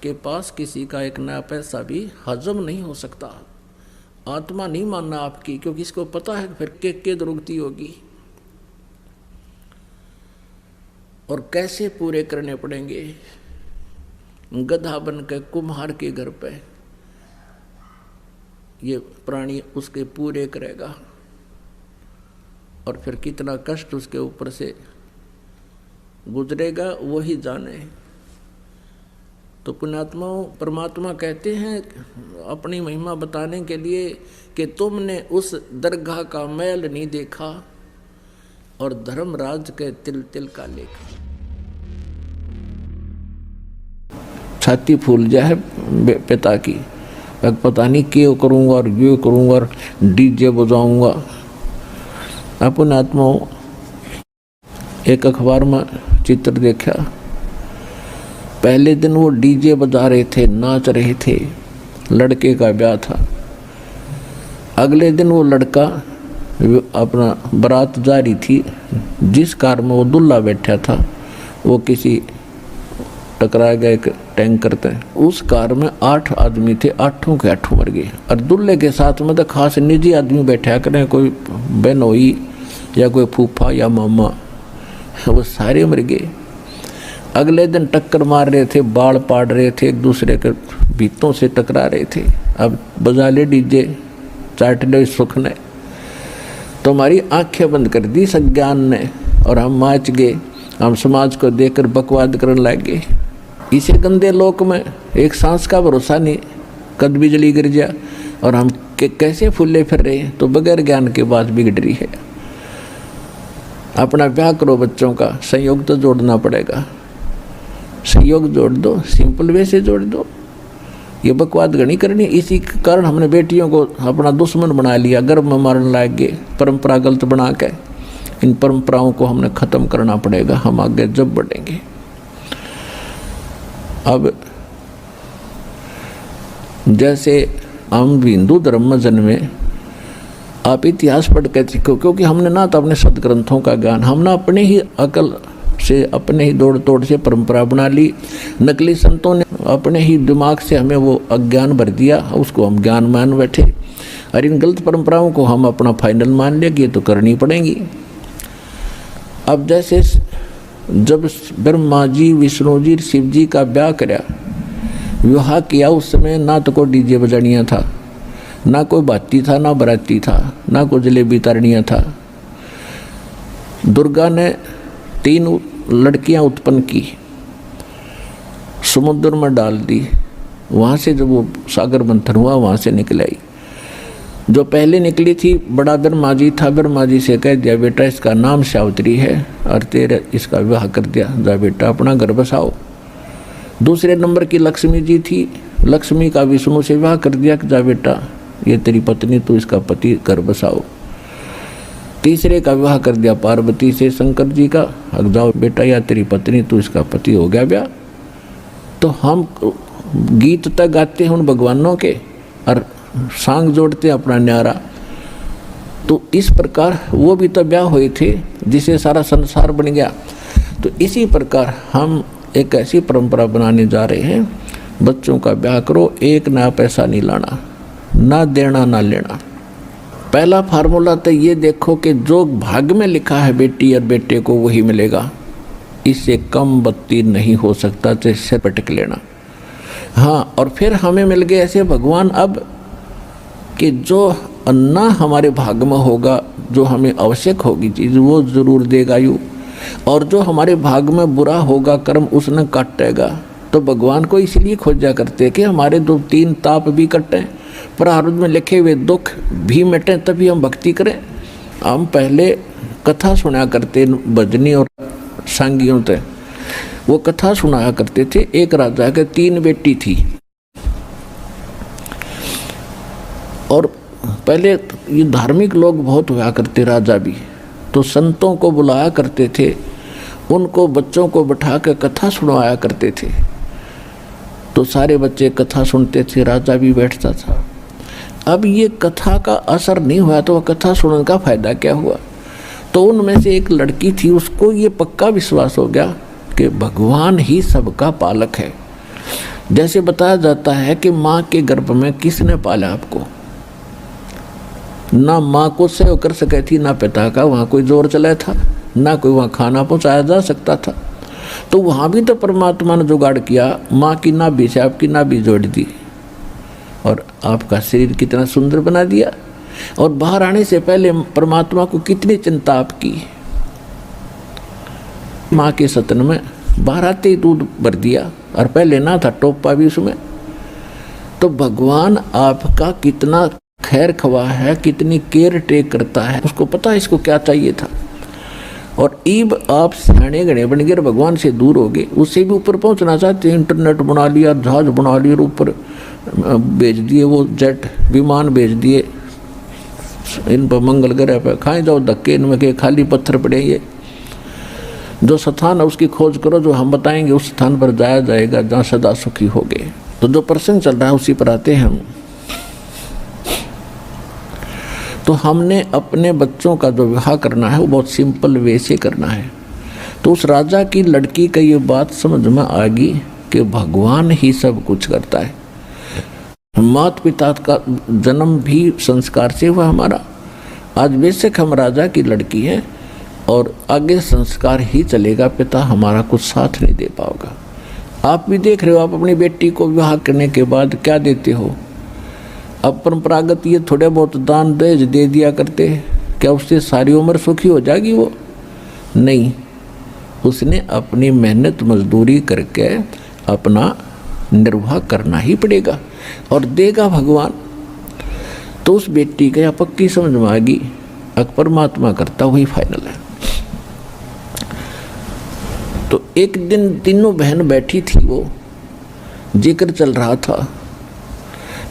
S1: के पास किसी का एक नया पैसा भी हजम नहीं हो सकता। आत्मा नहीं मानना आपकी, क्योंकि इसको पता है फिर के दुरुगति होगी और कैसे पूरे करने पड़ेंगे। गधा बन के कुम्हार के घर पे ये प्राणी उसके पूरे करेगा, और फिर कितना कष्ट उसके ऊपर से गुजरेगा वही जाने। तो पुण्यात्माओं परमात्मा कहते हैं अपनी महिमा बताने के लिए कि तुमने उस दरगाह का मैल नहीं देखा और धर्मराज के तिल तिल का लेखा। छाती फूल जाए पिता की, पता नहीं क्यों करूँगा और ये करूँगा और डीजे बजाऊँगा। अपन आत्माओं एक अखबार में चित्र देखा, पहले दिन वो डीजे बजा रहे थे, नाच रहे थे, लड़के का ब्याह था। अगले दिन वो लड़का अपना बारात जा रही थी, जिस कार में वो दूल्हा बैठा था वो किसी टकरा गया एक टैंकर थे। उस कार में 8 आदमी थे, 8 के 8 मर गए। और दूल्हे के साथ में तो खास निजी आदमी बैठा करें, कोई बहनोई या कोई फूफा या मामा, वो सारे मर गए। अगले दिन टक्कर मार रहे थे, बाल पाड़ रहे थे, एक दूसरे के भीतों से टकरा रहे थे। अब बजा ले डीजे, चाट ले सुख ने, तो हमारी आंखें बंद कर दी सज्ञान ने और हम नाच गए। हम समाज को देखकर बकवाद करने लगे। इसे गंदे लोक में एक सांस का भरोसा नहीं, कद बिजली गिर जा, और हम कैसे फूले फिर रहे हैं। तो बगैर ज्ञान के बात बिगड़ रही है। अपना ब्याह करो, बच्चों का संयोग तो जोड़ना पड़ेगा, संयोग जोड़ दो, सिंपल वे से जोड़ दो। ये बकवाद गणी करनी। इसी के कारण हमने बेटियों को अपना दुश्मन बना लिया, गर्भ में मारने लग गए, परंपरा गलत बना के। इन परंपराओं को हमने ख़त्म करना पड़ेगा, हम आगे जब बढ़ेंगे। अब जैसे हम हिंदू धर्म में जन्मे, आप इतिहास पढ़ के सीखो, क्योंकि हमने ना तो अपने सदग्रंथों का ज्ञान, हम ना अपने ही अकल से, अपने ही दौड़ तोड़ से परंपरा बना ली। नकली संतों ने अपने ही दिमाग से हमें वो अज्ञान भर दिया, उसको हम ज्ञान मान बैठे, और इन गलत परंपराओं को हम अपना फाइनल मान लिया कि ये तो करनी पड़ेंगी। अब जैसे जब ब्रह्मा जी, विष्णु जी, शिव जी का ब्याह कराया, विवाह किया, उस समय ना तो कोई डीजे बजानिया था, ना कोई बाती था, ना बराती था, ना कोई जलेबी तारनिया था। दुर्गा ने 3 लड़कियां उत्पन्न की, समुद्र में डाल दी, वहाँ से जब वो सागर मंथन हुआ, वहाँ से निकल आई। जो पहले निकली थी बड़ा ब्रह्मा जी था, ब्रह्मा जी से कह दिया बेटा इसका नाम सावित्री है और तेरे इसका विवाह कर दिया, जा बेटा अपना घर बसाओ। दूसरे नंबर की लक्ष्मी जी थी, लक्ष्मी का विष्णु से विवाह कर दिया कि जा बेटा ये तेरी पत्नी, तो इसका पति घर बसाओ। तीसरे का विवाह कर दिया पार्वती से, शंकर जी का, अब जाओ बेटा या तेरी पत्नी, तो इसका पति हो गया ब्याह। तो हम गीत तक गाते हैं उन भगवानों के और सांग जोड़ते अपना न्यारा। तो इस प्रकार वो भी तो ब्याह हुए थे जिसे सारा संसार बन गया। तो इसी प्रकार हम एक ऐसी परंपरा बनाने जा रहे हैं, बच्चों का ब्याह करो, एक नया पैसा नहीं लाना, ना देना ना लेना। पहला फार्मूला तो ये देखो कि जो भाग्य में लिखा है बेटी और बेटे को वही मिलेगा, इससे कम बत्ती नहीं हो सकता, तो इससे पटक लेना। हाँ, और फिर हमें मिल गए ऐसे भगवान अब कि जो अन्ना हमारे भाग्य में होगा, जो हमें आवश्यक होगी चीज़, वो ज़रूर देगा यू, और जो हमारे भाग्य में बुरा होगा कर्म, उसने काटेगा। तो भगवान को इसलिए खोजा करते कि हमारे 2-3 ताप भी कटें, प्रारब्ध में लिखे हुए दुख भी मिटें, तभी हम भक्ति करें। हम पहले कथा सुना करते, भजनी और सांगियों से वो कथा सुनाया करते थे। एक राजा के 3 बेटी थी, और पहले ये धार्मिक लोग बहुत हुआ करते, राजा भी, तो संतों को बुलाया करते थे, उनको बच्चों को बैठा कर कथा सुनवाया करते थे। तो सारे बच्चे कथा सुनते थे, राजा भी बैठता था। अब ये कथा का असर नहीं हुआ, तो वह कथा सुनने का फायदा क्या हुआ। तो उनमें से एक लड़की थी, उसको ये पक्का विश्वास हो गया कि भगवान ही सबका पालक है। जैसे बताया जाता है कि माँ के गर्भ में किसने पाला आपको, ना माँ को सेव कर सके थी, ना पिता का वहाँ कोई जोर चलाया था, ना कोई वहाँ खाना पहुँचाया जा सकता था। तो वहाँ भी तो परमात्मा ने जुगाड़ किया, माँ की नाभि से आपकी नाभि जोड़ दी और आपका शरीर कितना सुंदर बना दिया। और बाहर आने से पहले परमात्मा को कितनी चिंता आपकी, माँ के सतन में बाहर आते ही दूध भर दिया, और पहले ना था टोपा भी उसमें। तो भगवान आपका कितना खैर खवा है, कितनी केयर टेक करता है, उसको पता है इसको क्या चाहिए था। और ईब आप सियाने गणे बन गए, भगवान से दूर हो गए, उससे भी ऊपर पहुंचना चाहते हैं, इंटरनेट बना लिया, जहाज बना लिए, ऊपर भेज दिए, वो जेट विमान भेज दिए, इन पर मंगल ग्रह पर खाए जाओ धक्के, इनमें के खाली पत्थर पड़े। ये जो स्थान है उसकी खोज करो, जो हम बताएंगे उस स्थान पर जाया जाएगा जहाँ सदा सुखी हो गए। तो जो प्रसंग चल रहा है उसी पर आते हैं हम। तो हमने अपने बच्चों का जो विवाह करना है वो बहुत सिंपल वे से करना है। तो उस राजा की लड़की का ये बात समझ में आ गई कि भगवान ही सब कुछ करता है। माता पिता का जन्म भी संस्कार से हुआ हमारा। आज बेशक हम राजा की लड़की हैं और आगे संस्कार ही चलेगा, पिता हमारा कुछ साथ नहीं दे पाओगा। आप भी देख रहे हो, आप अपनी बेटी को विवाह करने के बाद क्या देते हो। अब परंपरागत ये थोड़े बहुत दान दहेज दे दिया करते हैं, क्या उससे सारी उम्र सुखी हो जाएगी वो? नहीं, उसने अपनी मेहनत मजदूरी करके अपना निर्वाह करना ही पड़ेगा और देगा भगवान। तो उस बेटी के पक्की समझ में आ गई परमात्मा करता वही फाइनल है। तो एक दिन तीनों बहन बैठी थी, वो जिक्र चल रहा था।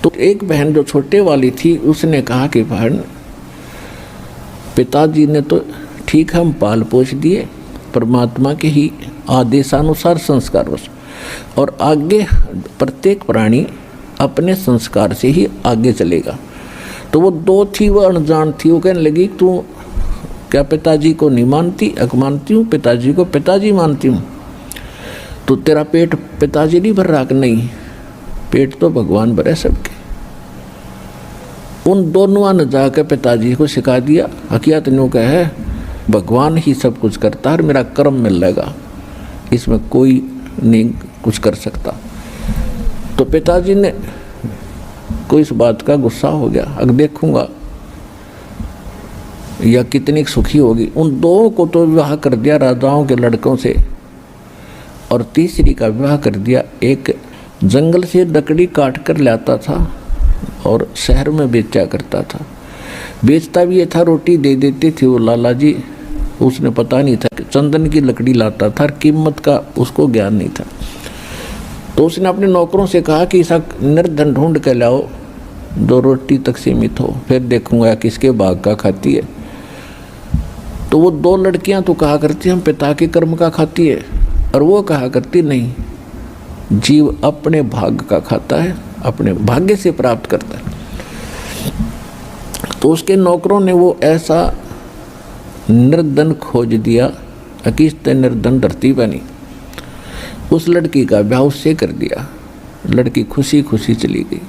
S1: तो एक बहन जो छोटे वाली थी उसने कहा कि बहन, पिताजी ने तो ठीक हम पाल पोष दिए परमात्मा के ही आदेशानुसार संस्कारवश, और आगे प्रत्येक प्राणी अपने संस्कार से ही आगे चलेगा। तो वो दो थी, वो अनजान थी। वो कहने लगी तू क्या पिताजी को नहीं मानती? मानती हूँ, पिताजी को पिताजी मानती हूँ। तो तेरा पेट पिताजी नहीं भर रहा? नहीं, पेट तो भगवान भरे सबके। उन दोनों ने जाकर पिताजी को सिखा दिया, हकीकत न्यू का है भगवान ही सब कुछ करता है, मेरा कर्म मिल लेगा, इसमें कोई नहीं कुछ कर सकता। तो पिताजी ने कोई इस बात का गुस्सा हो गया, अब देखूंगा या कितनी सुखी होगी। उन दो को तो विवाह कर दिया राजाओं के लड़कों से, और तीसरी का विवाह कर दिया एक जंगल से लकड़ी काट कर लाता था और शहर में बेचा करता था। बेचता भी ये था, रोटी दे देती थी वो लाला जी। उसने पता नहीं था कि चंदन की लकड़ी लाता था, कीमत का उसको ज्ञान नहीं था। तो उसने अपने नौकरों से कहा कि ऐसा निर्धन ढूंढ के लाओ जो रोटी तक सीमित हो, फिर देखूंगा किसके बाग का खाती है। तो वो दो लड़कियां तो कहा करती हम पिता के कर्म का खाती है, और वो कहा करती नहीं, जीव अपने भाग्य का खाता है, अपने भाग्य से प्राप्त करता है। तो उसके नौकरों ने वो ऐसा निर्धन खोज दिया, अकिस्त निर्धन धरती बनी। उस लड़की का ब्याह उससे कर दिया, लड़की खुशी खुशी चली गई।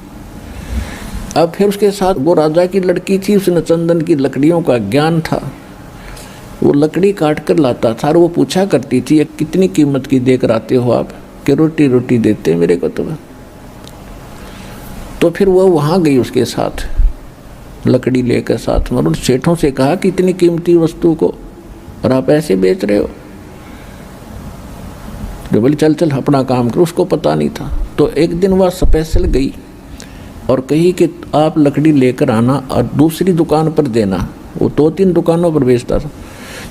S1: अब फिर उसके साथ वो राजा की लड़की थी, उसने चंदन की लकड़ियों का ज्ञान था, वो लकड़ी काट कर लाता था। और वो पूछा करती थी ये कितनी कीमत की देकर आते हो आप? कि रोटी रोटी देते मेरे को तो फिर वो वहाँ गई उसके साथ लकड़ी लेकर साथ में, उन सेठों से कहा कि इतनी कीमती वस्तु को और आप ऐसे बेच रहे हो? तो बोले चल चल अपना काम करो। उसको पता नहीं था। तो एक दिन वह स्पेशल गई और कही कि आप लकड़ी लेकर आना और दूसरी दुकान पर देना। वो 2-3 दुकानों पर बेचता था।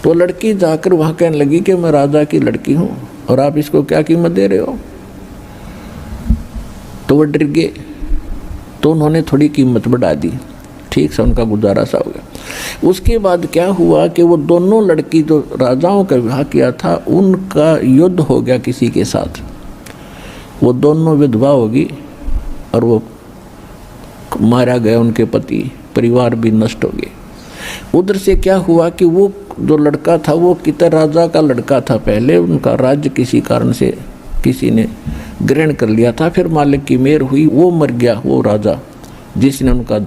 S1: तो लड़की जाकर वहाँ कहने लगी कि मैं राजा की लड़की हूँ और आप इसको क्या कीमत दे रहे हो? तो वो डर गए, तो उन्होंने थोड़ी कीमत बढ़ा दी। ठीक से उनका गुजारा सा हो गया। उसके बाद क्या हुआ कि वो दोनों लड़की जो राजाओं का विवाह किया था उनका युद्ध हो गया किसी के साथ, वो दोनों विधवा होगी और वो मारा गया, उनके पति परिवार भी नष्ट हो गए। उधर से क्या हुआ कि वो जो लड़का था वो कितर राजा का लड़का था, पहले उनका राज्य किसी कारण से किसी ने ग्रहण कर लिया था, फिर मालिक की मेहर हुई, वो मर गया वो राजा जिसने उनका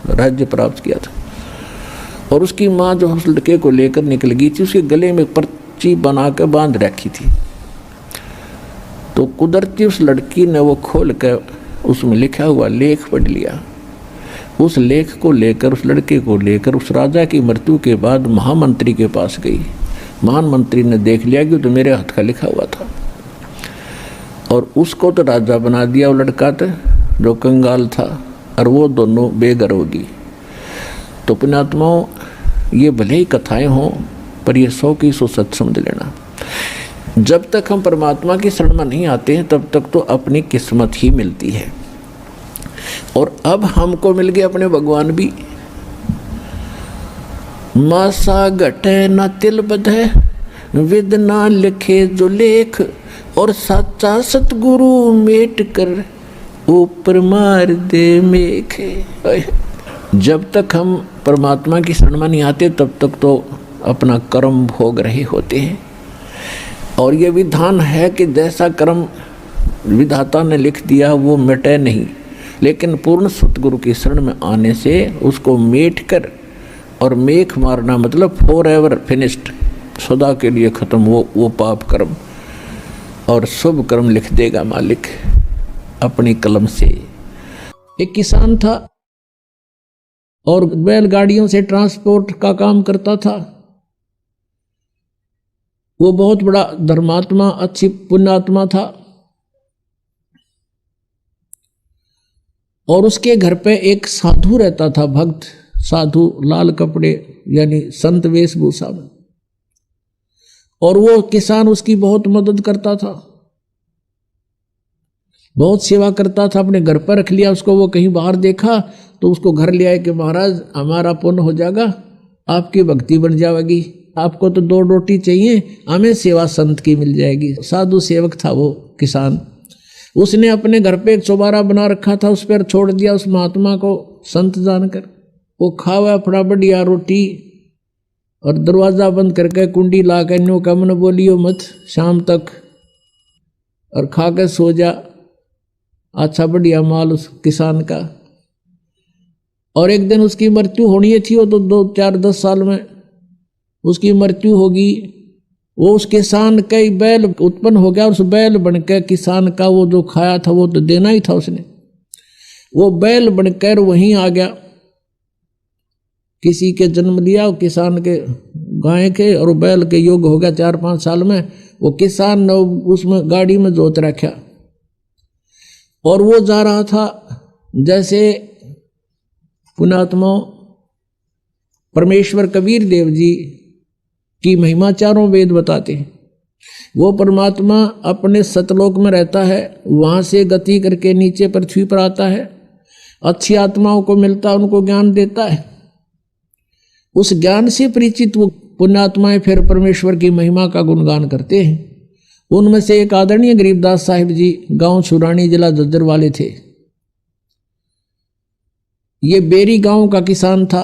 S1: राज्य प्राप्त किया था। और उसकी माँ जो उस लड़के को लेकर निकल गई थी, उसके गले में पर्ची बना कर बांध रखी थी। तो कुदरती उस लड़की ने वो खोल कर उसमें लिखा हुआ लेख पढ़ लिया। उस लेख को लेकर, उस लड़के को लेकर उस राजा की मृत्यु के बाद महामंत्री के पास गई। महामंत्री ने देख लिया कि तो मेरे हाथ का लिखा हुआ था, और उसको तो राजा बना दिया वो लड़का था जो कंगाल था, और वो दोनों बेघर होगी। तो पुण्यात्माओं, ये भले ही कथाएं हों पर ये 100 की 100 सच समझ लेना। जब तक हम परमात्मा की शरण में नहीं आते हैं तब तक तो अपनी किस्मत ही मिलती है। और अब हमको मिल गए अपने भगवान भी। मासा घटे न तिल बधे, विद ना लिखे जो लेख, और साचा सतगुरु मेट कर ऊपर मार दे मेखे। जब तक हम परमात्मा की शरण में नहीं आते तब तक तो अपना कर्म भोग रहे होते हैं। और ये विधान है कि जैसा कर्म विधाता ने लिख दिया वो मिटे नहीं, लेकिन पूर्ण सतगुरु की शरण में आने से उसको मेट कर, और मेख मारना मतलब फॉर एवर फिनिश्ड, सदा के लिए खत्म वो पाप कर्म, और शुभ कर्म लिख देगा मालिक अपनी कलम से। एक किसान था और बैलगाड़ियों से ट्रांसपोर्ट का काम करता था। वो बहुत बड़ा धर्मात्मा, अच्छी पुण्यात्मा था। और उसके घर पे एक साधु रहता था, भक्त साधु, लाल कपड़े यानी संत वेशभूषा में, और वो किसान उसकी बहुत मदद करता था, बहुत सेवा करता था। अपने घर पर रख लिया उसको, वो कहीं बाहर देखा तो उसको घर ले आए कि महाराज हमारा पुण्य हो जाएगा, आपकी भक्ति बन जाएगी, आपको तो 2 रोटी चाहिए, हमें सेवा संत की मिल जाएगी। साधु सेवक था वो किसान, उसने अपने घर पे एक चौबारा बना रखा था, उस पर छोड़ दिया उस महात्मा को संत जानकर। वो खावा अपना बढ़िया रोटी और दरवाजा बंद करके कुंडी ला के नो का मन बोलियो मत शाम तक, और खा के सो जा। अच्छा बढ़िया माल उस किसान का। और एक दिन उसकी मृत्यु होनी थी, वो तो 2, 4, 10 साल में उसकी मृत्यु होगी। वो उस किसान का ही बैल उत्पन्न हो गया, उस बैल बनकर किसान का वो जो खाया था वो तो देना ही था उसने, वो बैल बनकर वहीं आ गया। किसी के जन्म लिया किसान के गाय के, और बैल के योग हो गया 4-5 साल में। वो किसान ने उसमें गाड़ी में जोत रखा, और वो जा रहा था जैसे पुण्यात्मा परमेश्वर कबीर देव जी की महिमा चारों वेद बताते हैं। वो परमात्मा अपने सतलोक में रहता है, वहाँ से गति करके नीचे पृथ्वी पर आता है, अच्छी आत्माओं को मिलता है, उनको ज्ञान देता है। उस ज्ञान से परिचित वो पुण्यात्माएं फिर परमेश्वर की महिमा का गुणगान करते हैं। उनमें से एक आदरणीय गरीबदास साहिब जी गांव सुरानी जिला झज्जर वाले थे। ये बेरी गांव का किसान था,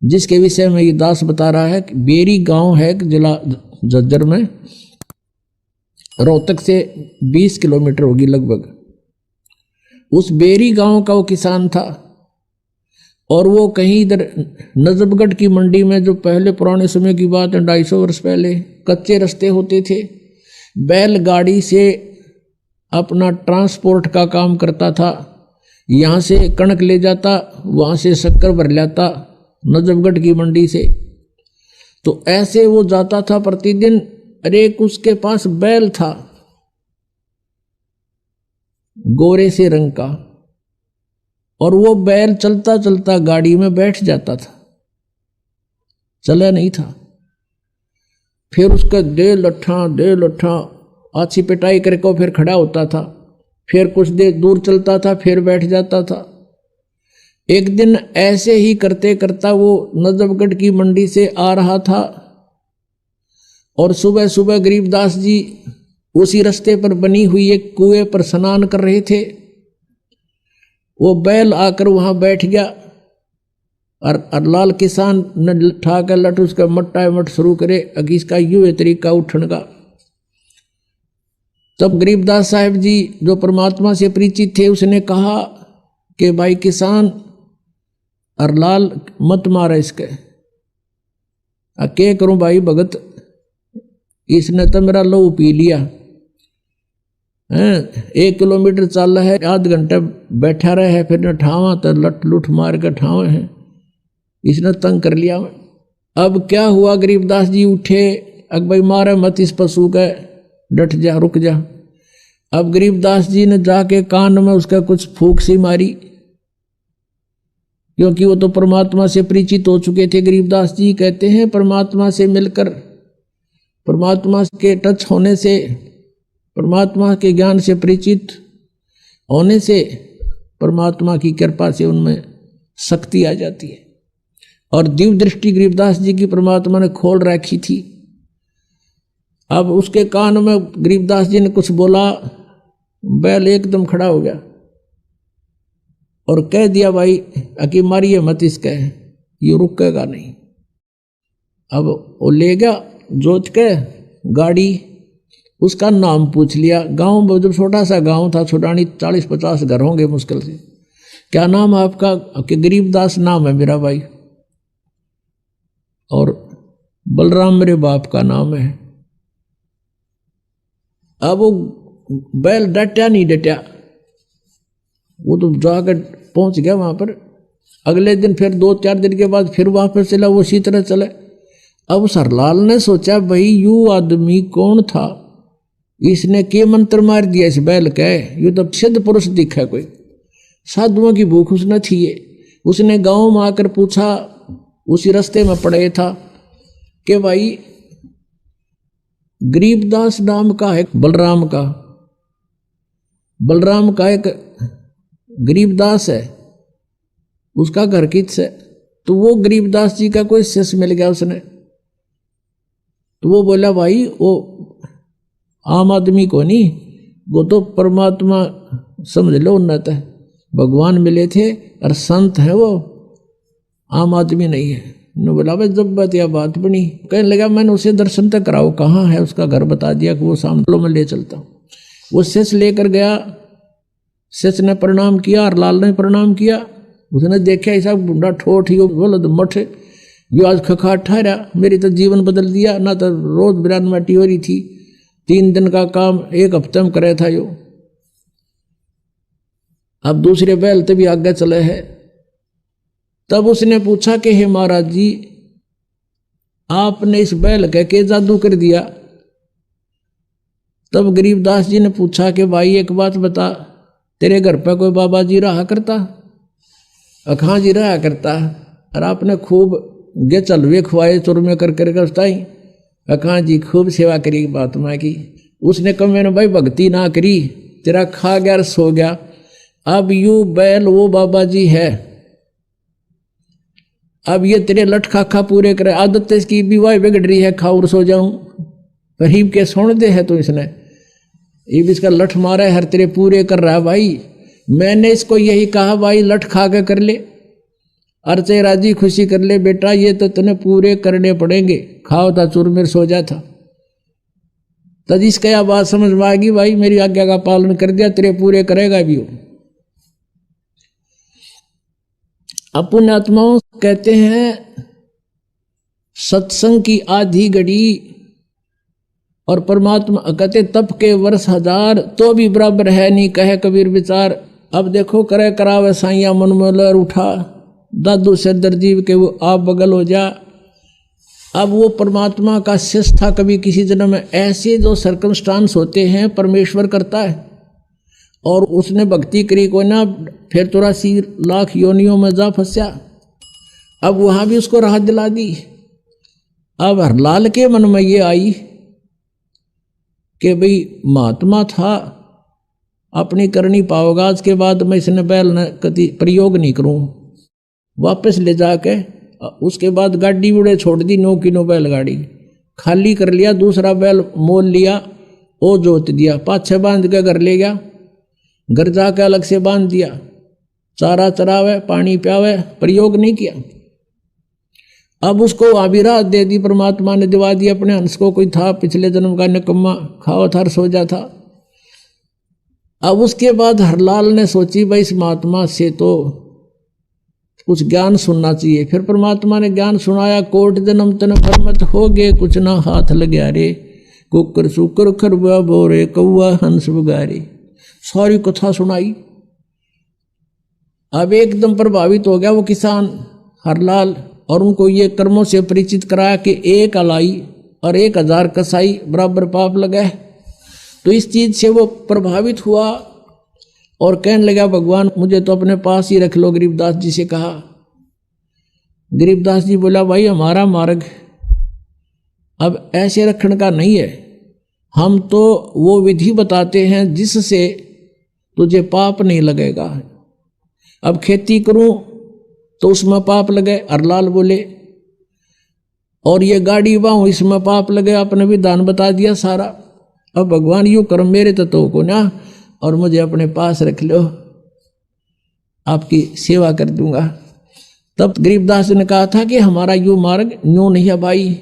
S1: जिसके विषय में ये दास बता रहा है कि बेरी गांव है जिला झज्जर में, रोहतक से 20 किलोमीटर होगी लगभग। उस बेरी गांव का वो किसान था, और वो कहीं इधर नजफगढ़ की मंडी में, जो पहले पुराने समय की बात है 250 वर्ष पहले, कच्चे रास्ते होते थे, बैलगाड़ी से अपना ट्रांसपोर्ट का काम करता था। यहाँ से कणक ले जाता, वहाँ से शक्कर भर लाता नजफगढ़ की मंडी से। तो ऐसे वो जाता था प्रतिदिन। अरे एक उसके पास बैल था गोरे से रंग का, और वो बैल चलता चलता गाड़ी में बैठ जाता था, चला नहीं था। फिर उसका दे लट्ठा अच्छी पिटाई करके फिर खड़ा होता था, फिर कुछ देर दूर चलता था, फिर बैठ जाता था। एक दिन ऐसे ही करते करता वो नजफगढ़ की मंडी से आ रहा था, और सुबह सुबह गरीबदास जी उसी रास्ते पर बनी हुई एक कुएं पर स्नान कर रहे थे। वो बैल आकर वहां बैठ गया, और लाल किसान ने ठा कर लट उसका मट शुरू करे, अगी इसका यूं है तरीका उठने का। तब गरीबदास साहिब जी जो परमात्मा से परिचित थे, उसने कहा कि भाई किसान और लाल मत मारा इसके। क्या करूं भाई भगत, इसने तो मेरा लहू पी लिया है। 1 किलोमीटर चल रहा है, आध घंटा बैठा रहे है, फिर न ठावा तो लट लुट मार कर ठावे हैं, इसने तंग कर लिया। अब क्या हुआ, गरीबदास जी उठे, अब भाई मारे मत इस पशु का, डट जा, रुक जा। अब गरीबदास जी ने जाके कान में उसका कुछ फूंक सी मारी, क्योंकि वो तो परमात्मा से परिचित हो चुके थे। गरीबदास जी कहते हैं परमात्मा से मिलकर, परमात्मा के टच होने से, परमात्मा के ज्ञान से परिचित होने से परमात्मा की कृपा से उनमें शक्ति आ जाती है। और दिव्य दृष्टि गरीबदास जी की परमात्मा ने खोल रखी थी। अब उसके कान में गरीबदास जी ने कुछ बोला, बैल एकदम खड़ा हो गया और कह दिया भाई अकी मारिए मत इसका, ये रुकेगा नहीं। अब वो ले गया जोत के गाड़ी, उसका नाम पूछ लिया। गांव में जब छोटा सा गांव था, छोटानी 40-50 घर होंगे मुश्किल से। क्या नाम है आपका? कि गरीबदास नाम है मेरा भाई, और बलराम मेरे बाप का नाम है। अब वो बैल डटा नहीं डटा, वो तो जाकर पहुंच गया वहां पर। अगले दिन फिर 2-4 दिन के बाद फिर वापस चला, वो उसी तरह चले। अब सरलाल ने सोचा भाई यू आदमी कौन था, इसने के मंत्र मार दिया इस बैल का, ये तो सिद्ध पुरुष दिखा कोई। साधुओं की भूख उसने थी। उसने गांव में आकर पूछा, उसी रास्ते में पड़े था कि भाई गरीबदास नाम का है बलराम का एक गरीबदास है, उसका घर किस है। तो वो गरीबदास जी का कोई शिष्य मिल गया उसने। तो वो बोला भाई वो आम आदमी को नहीं, वो तो परमात्मा समझ लो उन्नत है, भगवान मिले थे और संत है, वो आम आदमी नहीं है। ने बोला भाई जब बात या बात बनी, कहने लगा मैंने उसे दर्शन तक कराओ, कहाँ है उसका घर बता दिया कि वो सामने में ले चलता हूँ। वो शिष्य लेकर गया, शिष्य ने प्रणाम किया और लाल ने प्रणाम किया। उसने देखा ऐसा बुढ़ा ठोठ ही बोलो तो मठ जो आज खखाट ठहरा, मेरी तो जीवन बदल दिया। ना तो रोज बिरान माटी हो रही थी, 3 दिन का काम 1 हफ्ते में करे था यो, अब दूसरे बैल तभी आगे चले है। तब उसने पूछा कि हे महाराज जी, आपने इस बैल कह के जादू कर दिया। तब गरीबदास जी ने पूछा कि भाई एक बात बता, तेरे घर पे कोई बाबा जी रहा करता? अखां जी रहा करता, और आपने खूब गे चलवे खुआए चुरमे कर करताई। अखां जी खूब सेवा करी महात्मा की। उसने कहा मैंने भाई भक्ति ना करी, तेरा खा गया और सो गया। अब यू बैल वो बाबा जी है, अब ये तेरे लठ खाखा पूरे करे। आदत इसकी विवाह बिगड़ रही है, खाऊर सो जाऊं, गरीब के सोने दे है। तो इसने ये भी इसका लठ मारा है, हर तेरे पूरे कर रहा है। भाई मैंने इसको यही कहा भाई लठ खा के कर ले, अर्चे राजी खुशी कर ले बेटा, ये तो तने पूरे करने पड़ेंगे। खाओ था चूरमेर सो जा था। तब इसका यह बात समझ में आ गई, भाई मेरी आज्ञा का पालन कर दिया, तेरे पूरे करेगा भी वो। अब पुण्यात्माओं कहते हैं सत्संग की आधी घड़ी और परमात्मा कहते तप के वर्ष 1000 तो भी बराबर है नहीं, कहे कबीर विचार। अब देखो करे करावे साइया मन मोलर उठा, दादू सिरदर जीव के वो आप बगल हो जा। अब वो परमात्मा का शिष्य था कभी किसी जन्म में। ऐसे जो सर्कमस्टांस होते हैं परमेश्वर करता है, और उसने भक्ति करी को ना, फिर 83 लाख योनियों में जा फंसा। अब वहां भी उसको राहत दिला दी। अब हरलाल के मन में ये आई कि भाई महात्मा था, अपनी करनी पाओगा, आज के बाद मैं इसने बैल न कति प्रयोग नहीं करूं। वापस ले जाके उसके बाद गाड़ी उड़े छोड़ दी, 9 किलो बैलगाड़ी खाली कर लिया, दूसरा बैल मोल लिया, वो जोत दिया, पाछे बांध के घर ले गया। घर जाके अलग से बांध दिया, चारा चरावे पानी प्यावे, प्रयोग नहीं किया। अब उसको आबिरात दे दी, परमात्मा ने दिवा दी अपने हंस को। कोई था पिछले जन्म का निकम्मा, खाओ था सो जा था। अब उसके बाद हरलाल ने सोची भाई इस महात्मा से तो कुछ ज्ञान सुनना चाहिए। फिर परमात्मा ने ज्ञान सुनाया, कोट जन्म तन फरमत हो गए, कुछ ना हाथ लग्या रे, कुकर सुकर खरबा बोरे, कौआ हंस बगारे। सारी कथा सुनाई। अब एकदम प्रभावित हो गया वो किसान हरलाल, और उनको ये कर्मों से परिचित कराया कि 1 अलाई और 1000 कसाई बराबर पाप लगा है। तो इस चीज से वो प्रभावित हुआ और कहने लगा भगवान मुझे तो अपने पास ही रख लो। गरीबदास जी से कहा। गरीबदास जी बोला भाई हमारा मार्ग अब ऐसे रखने का नहीं है, हम तो वो विधि बताते हैं जिससे तुझे पाप नहीं लगेगा। अब खेती करूं तो उसमें पाप लगे, हरलाल बोले, और ये गाड़ी बाहूं इसमें पाप लगे, आपने विधान बता दिया सारा। अब भगवान यूं कर्म मेरे तत्व को ना, और मुझे अपने पास रख लो, आपकी सेवा कर दूंगा। तब गरीबदास ने कहा था कि हमारा यूं मार्ग यूं नहीं है भाई,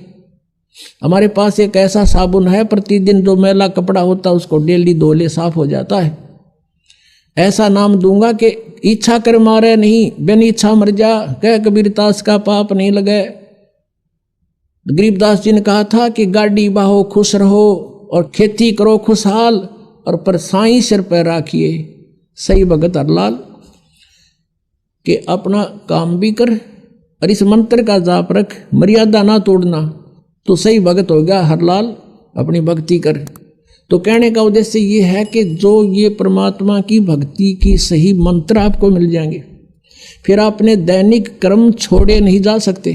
S1: हमारे पास एक ऐसा साबुन है, प्रतिदिन जो मैला कपड़ा होता है उसको डेली धो ले, साफ हो जाता है। ऐसा नाम दूंगा कि इच्छा कर मारे नहीं, बिन इच्छा मर जा, कह कबीरदास का पाप नहीं लगे। गरीबदास जी ने कहा था कि गाड़ी बाहो खुश रहो और खेती करो खुशहाल, और पर साईं सिर पर राखिए। सही भगत हरलाल कि अपना काम भी कर और इस मंत्र का जाप रख, मर्यादा ना तोड़ना, तो सही भगत हो गया हरलाल। अपनी भक्ति कर, तो कहने का उद्देश्य ये है कि जो ये परमात्मा की भक्ति की सही मंत्र आपको मिल जाएंगे, फिर आपने दैनिक कर्म छोड़े नहीं जा सकते,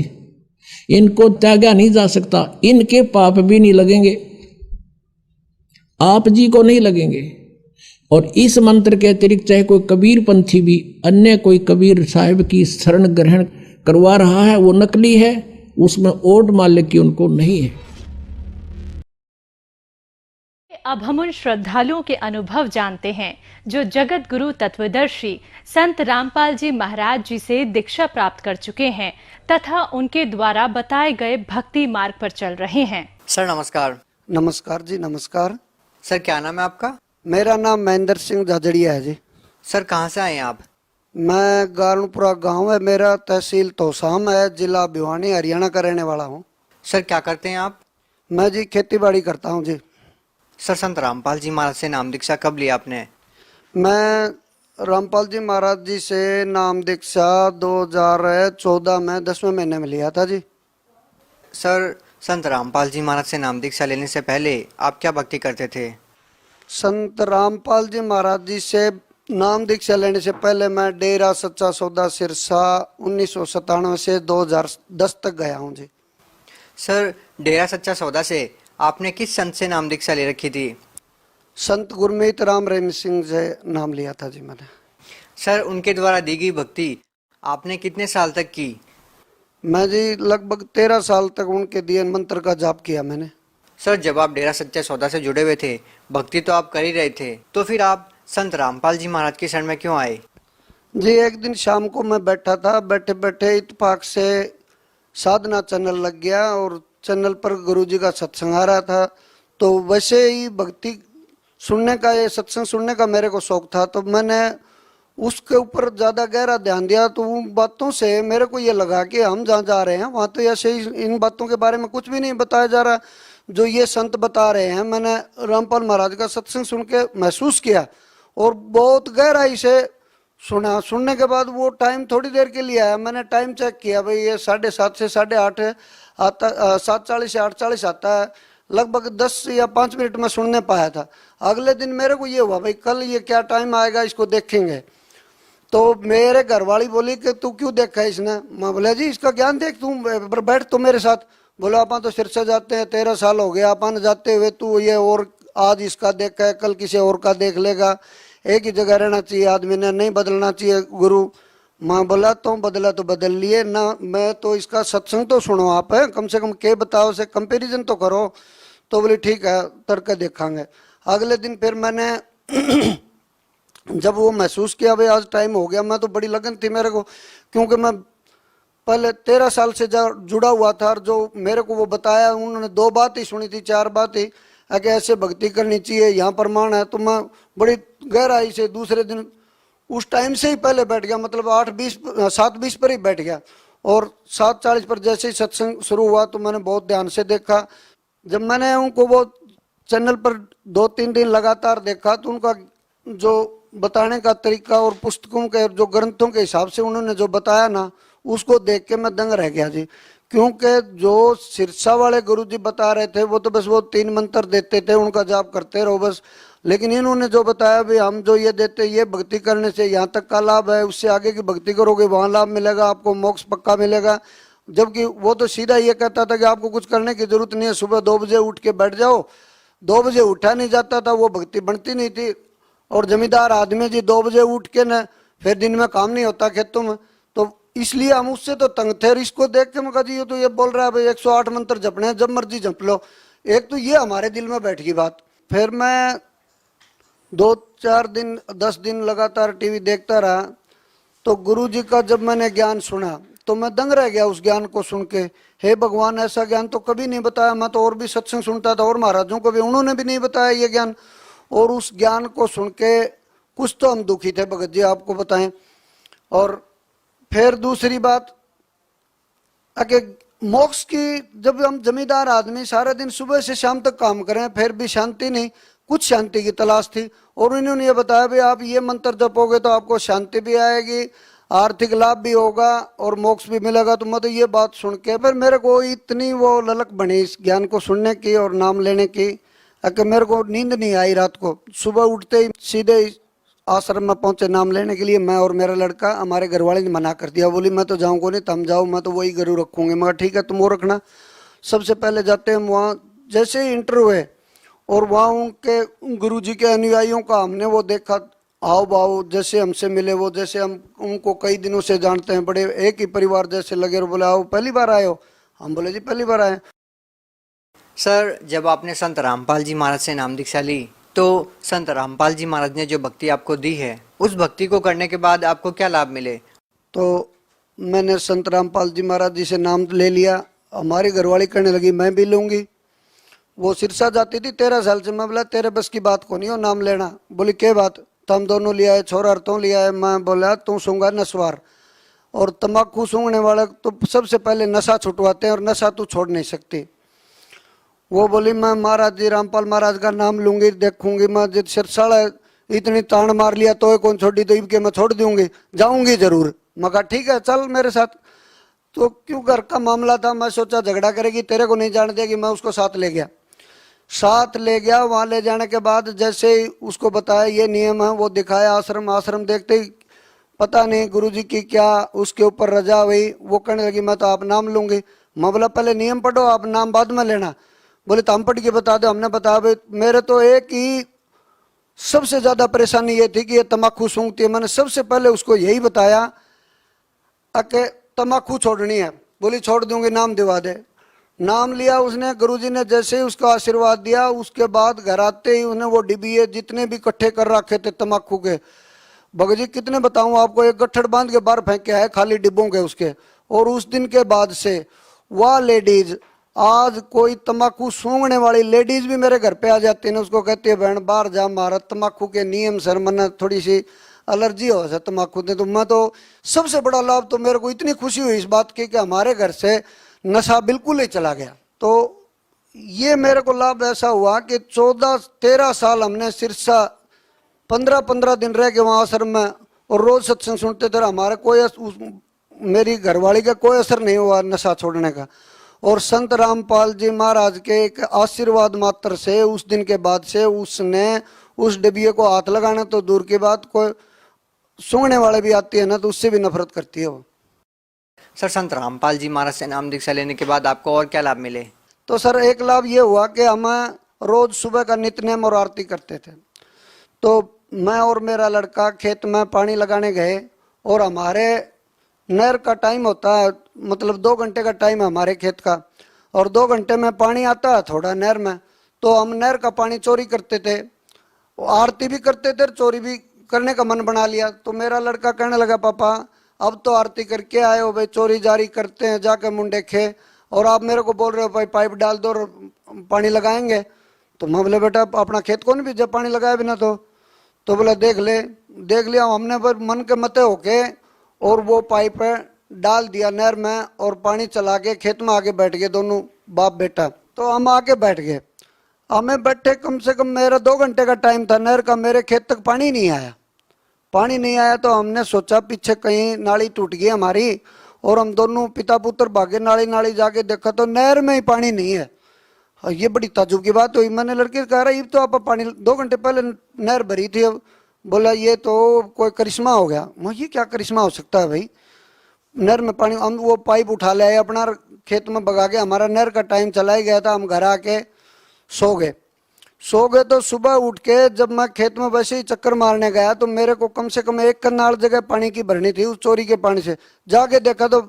S1: इनको त्यागा नहीं जा सकता, इनके पाप भी नहीं लगेंगे, आप जी को नहीं लगेंगे। और इस मंत्र के अतिरिक्त चाहे कोई कबीर पंथी भी अन्य कोई कबीर साहिब की शरण ग्रहण करवा रहा है, वो नकली है, उसमें ओट मालिक की उनको नहीं है।
S2: अब हम उन श्रद्धालुओं के अनुभव जानते हैं जो जगत गुरु तत्वदर्शी संत रामपाल जी महाराज जी से दीक्षा प्राप्त कर चुके हैं तथा उनके द्वारा बताए गए भक्ति मार्ग पर चल रहे हैं।
S3: सर नमस्कार।
S4: नमस्कार जी, नमस्कार।
S3: सर क्या नाम है आपका?
S4: मेरा नाम महेंद्र सिंह झाझड़िया है जी।
S3: सर कहाँ से आए हैं आप?
S4: मैं गारणपुरा गांव है मेरा, तहसील तोसाम है, जिला भिवानी, हरियाणा का रहने वाला हूँ।
S3: सर क्या करते हैं आप?
S4: मैं जी खेती बाड़ी करता हूँ जी।
S3: सर संत रामपाल जी महाराज से नाम दीक्षा कब लिया आपने?
S4: मैं रामपाल जी महाराज जी से नाम दीक्षा 2014 में 10वें महीने में लिया था जी।
S3: सर संत रामपाल जी महाराज से नाम दीक्षा लेने से पहले आप क्या भक्ति करते थे?
S4: संत रामपाल जी महाराज जी से नाम दीक्षा लेने से पहले मैं डेरा सच्चा सौदा सिरसा 1997 से 2010 तक गया हूँ जी।
S3: सर डेरा सच्चा सौदा से आपने किस संत से नाम दीक्षा ले रखी थी?
S4: संत गुरमीत राम रहीम सिंह से नाम लिया था जी मैंने।
S3: सर उनके द्वारा दी गई भक्ति आपने कितने साल तक की?
S4: मैं जी लगभग 13 साल तक उनके दिए मंत्र का जाप किया मैंने।
S3: सर जब आप डेरा सच्चा सौदा से जुड़े हुए थे, भक्ति तो आप कर ही रहे थे, तो फिर आप संत रामपाल जी महाराज की शरण में क्यों आए?
S4: जी एक दिन शाम को मैं बैठा था, बैठे बैठे इत्तेफाक से साधना चैनल लग गया और चैनल पर गुरुजी का सत्संग आ रहा था। तो वैसे ही भक्ति सुनने का, ये सत्संग सुनने का मेरे को शौक था, तो मैंने उसके ऊपर ज़्यादा गहरा ध्यान दिया। तो उन बातों से मेरे को ये लगा कि हम जहाँ जा रहे हैं वहाँ तो ऐसे ही इन बातों के बारे में कुछ भी नहीं बताया जा रहा जो ये संत बता रहे हैं। मैंने रामपाल महाराज का सत्संग सुन के महसूस किया और बहुत गहराई से सुना। सुनने के बाद वो टाइम थोड़ी देर के लिए आया, मैंने टाइम चेक किया, भाई ये 7:30 से 8:30 आता, 7:40 से 8:40 आता है, लगभग 10 या 5 मिनट में सुनने पाया था। अगले दिन मेरे को ये हुआ भाई कल ये क्या टाइम आएगा, इसको देखेंगे। तो मेरे घरवाली बोली कि तू क्यों देखा है इसने? मैं बोला जी इसका ज्ञान देख, तू बैठ तो मेरे साथ। बोला अपन तो सिरसा जाते हैं, 13 साल हो गया अपन जाते हुए, तू ये और आज इसका देखा है कल किसी और का देख लेगा, एक ही जगह रहना चाहिए आदमी ने, नहीं बदलना चाहिए गुरु। माँ बोला तो बदला तो बदल लिए ना, मैं तो इसका सत्संग तो सुनो आप है, कम से कम के बताओ से कंपैरिजन तो करो। तो बोली ठीक है तर्क देखांगे। अगले दिन फिर मैंने जब वो महसूस किया भाई आज टाइम हो गया, मैं तो बड़ी लगन थी मेरे को, क्योंकि मैं पहले 13 साल से जुड़ा हुआ था और जो मेरे को वो बताया उन्होंने 2 बात ही सुनी थी, 4 बात ही कि ऐसे भक्ति करनी चाहिए, यहाँ प्रमाण है। तो मैं बड़ी गहराई से दूसरे दिन उस टाइम से ही पहले बैठ गया, मतलब 7:20 पर ही बैठ गया। और 7:40 पर जैसे ही सत्संग शुरू हुआ तो मैंने बहुत ध्यान से देखा। जब मैंने उनको वो चैनल पर 2-3 दिन लगातार देखा तो उनका जो बताने का तरीका और पुस्तकों के जो ग्रंथों के हिसाब से उन्होंने जो बताया ना, उसको देख के मैं दंग रह गया जी। क्योंकि जो सिरसा वाले गुरु जी बता रहे थे वो तो बस वो 3 मंत्र देते थे, उनका जाप करते रहो बस। लेकिन इन्होंने जो बताया भी हम जो ये देते, ये भक्ति करने से यहाँ तक का लाभ है, उससे आगे की भक्ति करोगे वहाँ लाभ मिलेगा, आपको मोक्ष पक्का मिलेगा। जबकि वो तो सीधा ये कहता था कि आपको कुछ करने की जरूरत नहीं है, सुबह 2 बजे उठ के बैठ जाओ। 2 बजे उठा नहीं जाता था, वो भक्ति बनती नहीं थी। और जमींदार आदमी जी 2 बजे उठ के न फिर दिन में काम नहीं होता खेतों में, तो इसलिए हम उससे तो तंग थे। इसको देख के मैं कहा जी ये तो ये बोल रहा है भाई 108 मंत्र जपने हैं, जब मर्जी जप लो। एक तो ये हमारे दिल में बैठ गई बात। फिर मैं 2-4 दिन 10 दिन लगातार टीवी देखता रहा। तो गुरु जी का जब मैंने ज्ञान सुना तो मैं दंग रह गया उस ज्ञान को सुन के। हे भगवान, ऐसा ज्ञान तो कभी नहीं बताया। मैं तो और भी सत्संग सुनता था और महाराजों को भी, उन्होंने भी नहीं बताया ये ज्ञान। और उस ज्ञान को सुन के कुछ तो हम दुखी थे भगत जी, आपको बताएं। और फिर दूसरी बात कि मोक्ष की, जब हम जमींदार आदमी सारे दिन सुबह से शाम तक काम करें फिर भी शांति नहीं, कुछ शांति की तलाश थी। और इन्होंने ये बताया भी आप ये मंत्र जपोगे तो आपको शांति भी आएगी, आर्थिक लाभ भी होगा और मोक्ष भी मिलेगा। तो मतलब ये बात सुन के फिर मेरे को इतनी वो ललक बनी इस ज्ञान को सुनने की और नाम लेने की कि मेरे को नींद नहीं आई रात को। सुबह उठते ही सीधे आश्रम में पहुंचे नाम लेने के लिए। मैं और मेरा लड़का, हमारे घर वाले ने मना कर दिया, बोली मैं तो जाऊंगा नहीं, तुम जाओ, मैं तो वही गुरु रखूंगी। मगर ठीक है तुम वो रखना। सबसे पहले जाते हैं वहाँ, जैसे ही इंटर हुए और वहाँ उनके गुरु जी के अनुयायियों का हमने वो देखा आओ भाव, जैसे हमसे मिले वो, जैसे हम उनको कई दिनों से जानते हैं, बड़े एक ही परिवार जैसे लगे। और बोले आओ पहली बार आए हो? हम बोले जी पहली बार आए।
S3: सर, जब आपने संत रामपाल जी महाराज से नाम दीक्षा ली तो संत रामपाल जी महाराज ने जो भक्ति आपको दी है, उस भक्ति को करने के बाद आपको क्या लाभ मिले?
S4: तो मैंने संत रामपाल जी महाराज जी से नाम ले लिया। हमारी घरवाली कहने लगी मैं भी लूंगी। वो सिरसा जाती थी 13 साल से। मैं बोला तेरे बस की बात को नहीं हो नाम लेना। बोली क्या बात? तुम दोनों लिया है, छोरा तो लिया है। मैं बोला तू सूंगा नस्वार, और तम्बाकू सूंघने वाला तो सबसे पहले नशा छुटवाते हैं, और नशा तू छोड़ नहीं सकती। वो बोली मैं महाराज जी रामपाल महाराज का नाम लूंगी, देखूंगी। मैं जित सिरसाड़ा इतनी तान मार लिया तो कौन छोड़ी, तो के मैं छोड़ दूंगी, जाऊंगी जरूर। मैं कहा ठीक है चल मेरे साथ। तो क्यों घर का मामला था, मैं सोचा झगड़ा करेगी, तेरे को नहीं जाने देगी, मैं उसको साथ ले गया। साथ ले गया। वहां ले जाने के बाद जैसे ही उसको बताया ये नियम है, वो दिखाया आश्रम। आश्रम देखते ही पता नहीं गुरुजी की क्या उसके ऊपर रजा हुई। वो कहने लगी मैं तो आप नाम लूंगी। मैं बोला पहले नियम पढ़ो, आप नाम बाद में लेना। बोले तो हम पढ़ के बता दो। हमने बताया भाई मेरे तो एक ही सबसे ज्यादा परेशानी ये थी कि ये तम्बाकू सूंघती है। मैंने सबसे पहले उसको यही बताया कि तम्बाकू छोड़नी है। बोली छोड़ दूंगी, नाम दिवा दे। नाम लिया उसने। गुरुजी ने जैसे ही उसका आशीर्वाद दिया, उसके बाद घर आते ही उसने वो डिबिये जितने भी इकट्ठे कर रखे थे तम्बाकू के, भगत जी कितने बताऊं आपको, एक गट्ठड़ बांध के बाहर फेंके है खाली डिब्बों के उसके। और उस दिन के बाद से वह लेडीज, आज कोई तम्बाकू सूंघने वाली लेडीज भी मेरे घर पे आ जाती है, उसको कहती है बहन बाहर जा, मारा तम्बाकू के नियम सर, मना थोड़ी सी एलर्जी हो जाए तम्बाकू ने। तो मैं तो सबसे बड़ा लाभ तो मेरे को इतनी खुशी हुई इस बात की कि हमारे घर से नशा बिल्कुल ही चला गया। तो ये मेरे को लाभ ऐसा हुआ कि 14-13 साल हमने सिरसा 15-15 दिन रह के वहाँ आश्रम में, और रोज सत्संग सुनते थे। हमारे कोई मेरी घरवाली का कोई असर नहीं हुआ नशा छोड़ने का। और संत रामपाल जी महाराज के एक आशीर्वाद मात्र से उस दिन के बाद से उसने उस डिबिये को हाथ लगाना तो दूर की बात, कोई सूंघने वाले भी आती है ना तो उससे भी नफरत करती है वो।
S3: सर, संत रामपाल जी महाराज से नाम दीक्षा लेने के बाद आपको और क्या लाभ मिले?
S4: तो सर एक लाभ ये हुआ कि हम रोज सुबह का नित्यनेम और आरती करते थे। तो मैं और मेरा लड़का खेत में पानी लगाने गए, और हमारे नहर का टाइम होता है, मतलब 2 घंटे का टाइम है हमारे खेत का, और 2 घंटे में पानी आता है थोड़ा नहर में। तो हम नहर का पानी चोरी करते थे, आरती भी करते थे, चोरी भी करने का मन बना लिया। तो मेरा लड़का कहने लगा पापा अब तो आरती करके आए हो भाई, चोरी जारी करते हैं जाके मुंडे खे, और आप मेरे को बोल रहे हो भाई पाइप डाल दो और पानी लगाएंगे। तो मैं बोले बेटा अपना खेत कौन भी जब पानी लगाए बिना तो बोला देख लिया। हमने पर मन के मते होके और वो पाइप डाल दिया नहर में, और पानी चला के खेत में आके बैठ गए दोनों बाप बेटा। तो हम आके बैठ गए। हमें बैठे कम से कम मेरा 2 घंटे का टाइम था नहर का, मेरे खेत तक पानी नहीं आया। तो हमने सोचा पीछे कहीं नाली टूट गई हमारी, और हम दोनों पिता पुत्र भागे नाली जाके देखा तो नहर में ही पानी नहीं है। ये बड़ी ताज्जुब की बात हुई। मैंने लड़के से कहा ये तो आप पानी 2 घंटे पहले नहर भरी थी। बोला ये तो कोई करिश्मा हो गया। मैं ये क्या करिश्मा हो सकता है भाई, नहर में पानी। हम वो पाइप उठा ले आए अपना खेत में बगा के, हमारा नहर का टाइम चला ही गया था। हम घर आके सो गए। तो सुबह उठ के जब मैं खेत में वैसे ही चक्कर मारने गया तो मेरे को कम से कम 1 कनाल जगह पानी की भरनी थी उस चोरी के पानी से। जाके देखा तो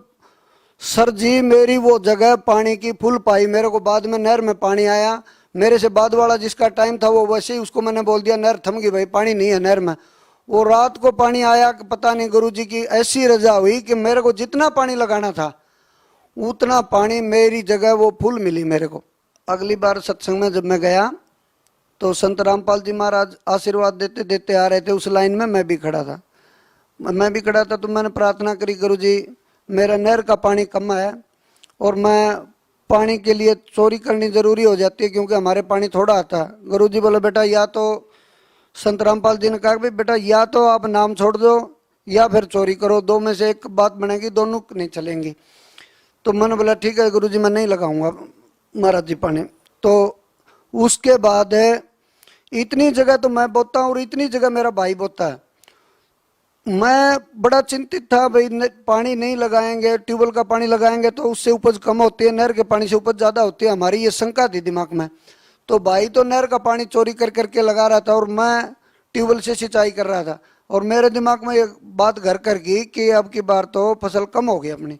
S4: सर जी मेरी वो जगह पानी की फुल पाई। मेरे को बाद में नहर में पानी आया, मेरे से बाद वाला जिसका टाइम था वो वैसे ही उसको मैंने बोल दिया नहर थम गई भाई, पानी नहीं है नहर में। वो रात को पानी आया, पता नहीं गुरुजी की ऐसी रजा हुई कि मेरे को जितना पानी लगाना था उतना पानी मेरी जगह वो फुल मिली मेरे को। अगली बार सत्संग में जब मैं गया तो संत रामपाल जी महाराज आशीर्वाद देते देते आ रहे थे, उस लाइन में मैं भी खड़ा था। तो मैंने प्रार्थना करी गुरुजी मेरा नहर का पानी कम है और मैं पानी के लिए चोरी करनी जरूरी हो जाती है क्योंकि हमारे पानी थोड़ा आता है। गुरुजी बोले बेटा या तो संत रामपाल जी ने कहा भाई बेटा या तो आप नाम छोड़ दो या फिर चोरी करो, 2 में से एक बात बनेगी, दोनों नहीं चलेंगी। तो मैंने बोला ठीक है गुरुजी मैं नहीं लगाऊंगा महाराज जी पानी। तो उसके बाद है इतनी जगह तो मैं बोता हूँ और इतनी जगह मेरा भाई बोता है। मैं बड़ा चिंतित था, भाई पानी नहीं लगाएंगे, ट्यूबवेल का पानी लगाएंगे तो उससे उपज कम होती है, नहर के पानी से उपज ज़्यादा होती है, हमारी ये शंका थी दिमाग में। तो भाई तो नहर का पानी चोरी कर करके लगा रहा था और मैं ट्यूबवेल से सिंचाई कर रहा था, और मेरे दिमाग में ये बात घर कर गई कि अब की बार तो फसल कम हो गई अपनी।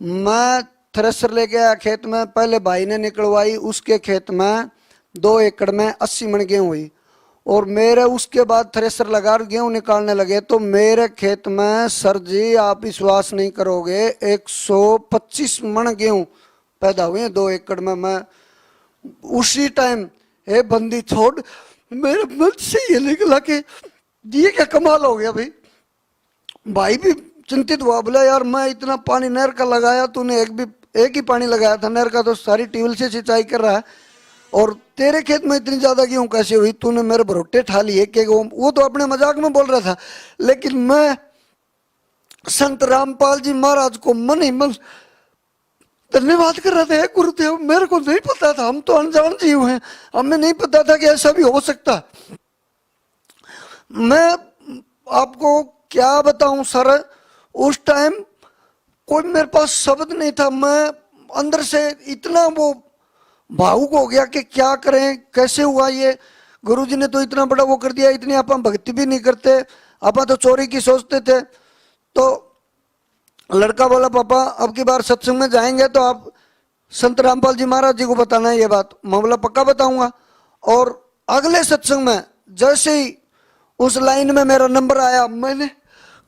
S4: मैं थ्रेसर लेके आया खेत में, पहले भाई ने निकलवाई, उसके खेत में 2 एकड़ में 80 मन गेहूँ हुई, और मेरे उसके बाद थ्रेसर लगा गेहूँ निकालने लगे तो मेरे खेत में सर जी आप विश्वास नहीं करोगे 125 मन गेहूँ पैदा हुए 2 एकड़ में। मैं उसी टाइम हे बंदी छोड़, मेरे मन से ये निकला कि ये क्या कमाल हो गया भाई। भाई भी चिंतित हुआ, बोला यार मैं इतना पानी नहर का लगाया, तूने एक ही पानी लगाया था नहर का, तो सारी ट्यूबवेल से सिंचाई कर रहा है, और तेरे खेत में इतनी ज्यादा गेहूं कैसे हुई, तूने मेरे भरोटे ठा लिए कि वो तो अपने मजाक में बोल रहा था, लेकिन मैं संत रामपाल जी महाराज को मन ही मन धन्यवाद कर रहा था। गुरुदेव मेरे को नहीं पता था, हम तो अनजान जीव हैं, हमें नहीं पता था कि ऐसा भी हो सकता। मैं आपको क्या बताऊं सर, उस टाइम कोई मेरे पास शब्द नहीं था, मैं अंदर से इतना वो भावुक हो गया कि क्या करें, कैसे हुआ ये, गुरुजी ने तो इतना बड़ा वो कर दिया, इतनी आप भक्ति भी नहीं करते, आप तो चोरी की सोचते थे। तो लड़का बोला पापा अब की बार सत्संग में जाएंगे तो आप संत रामपाल जी महाराज जी को बताना है ये बात। मैं बोला पक्का बताऊंगा। और अगले सत्संग में जैसे ही उस लाइन में मेरा नंबर आया, मैंने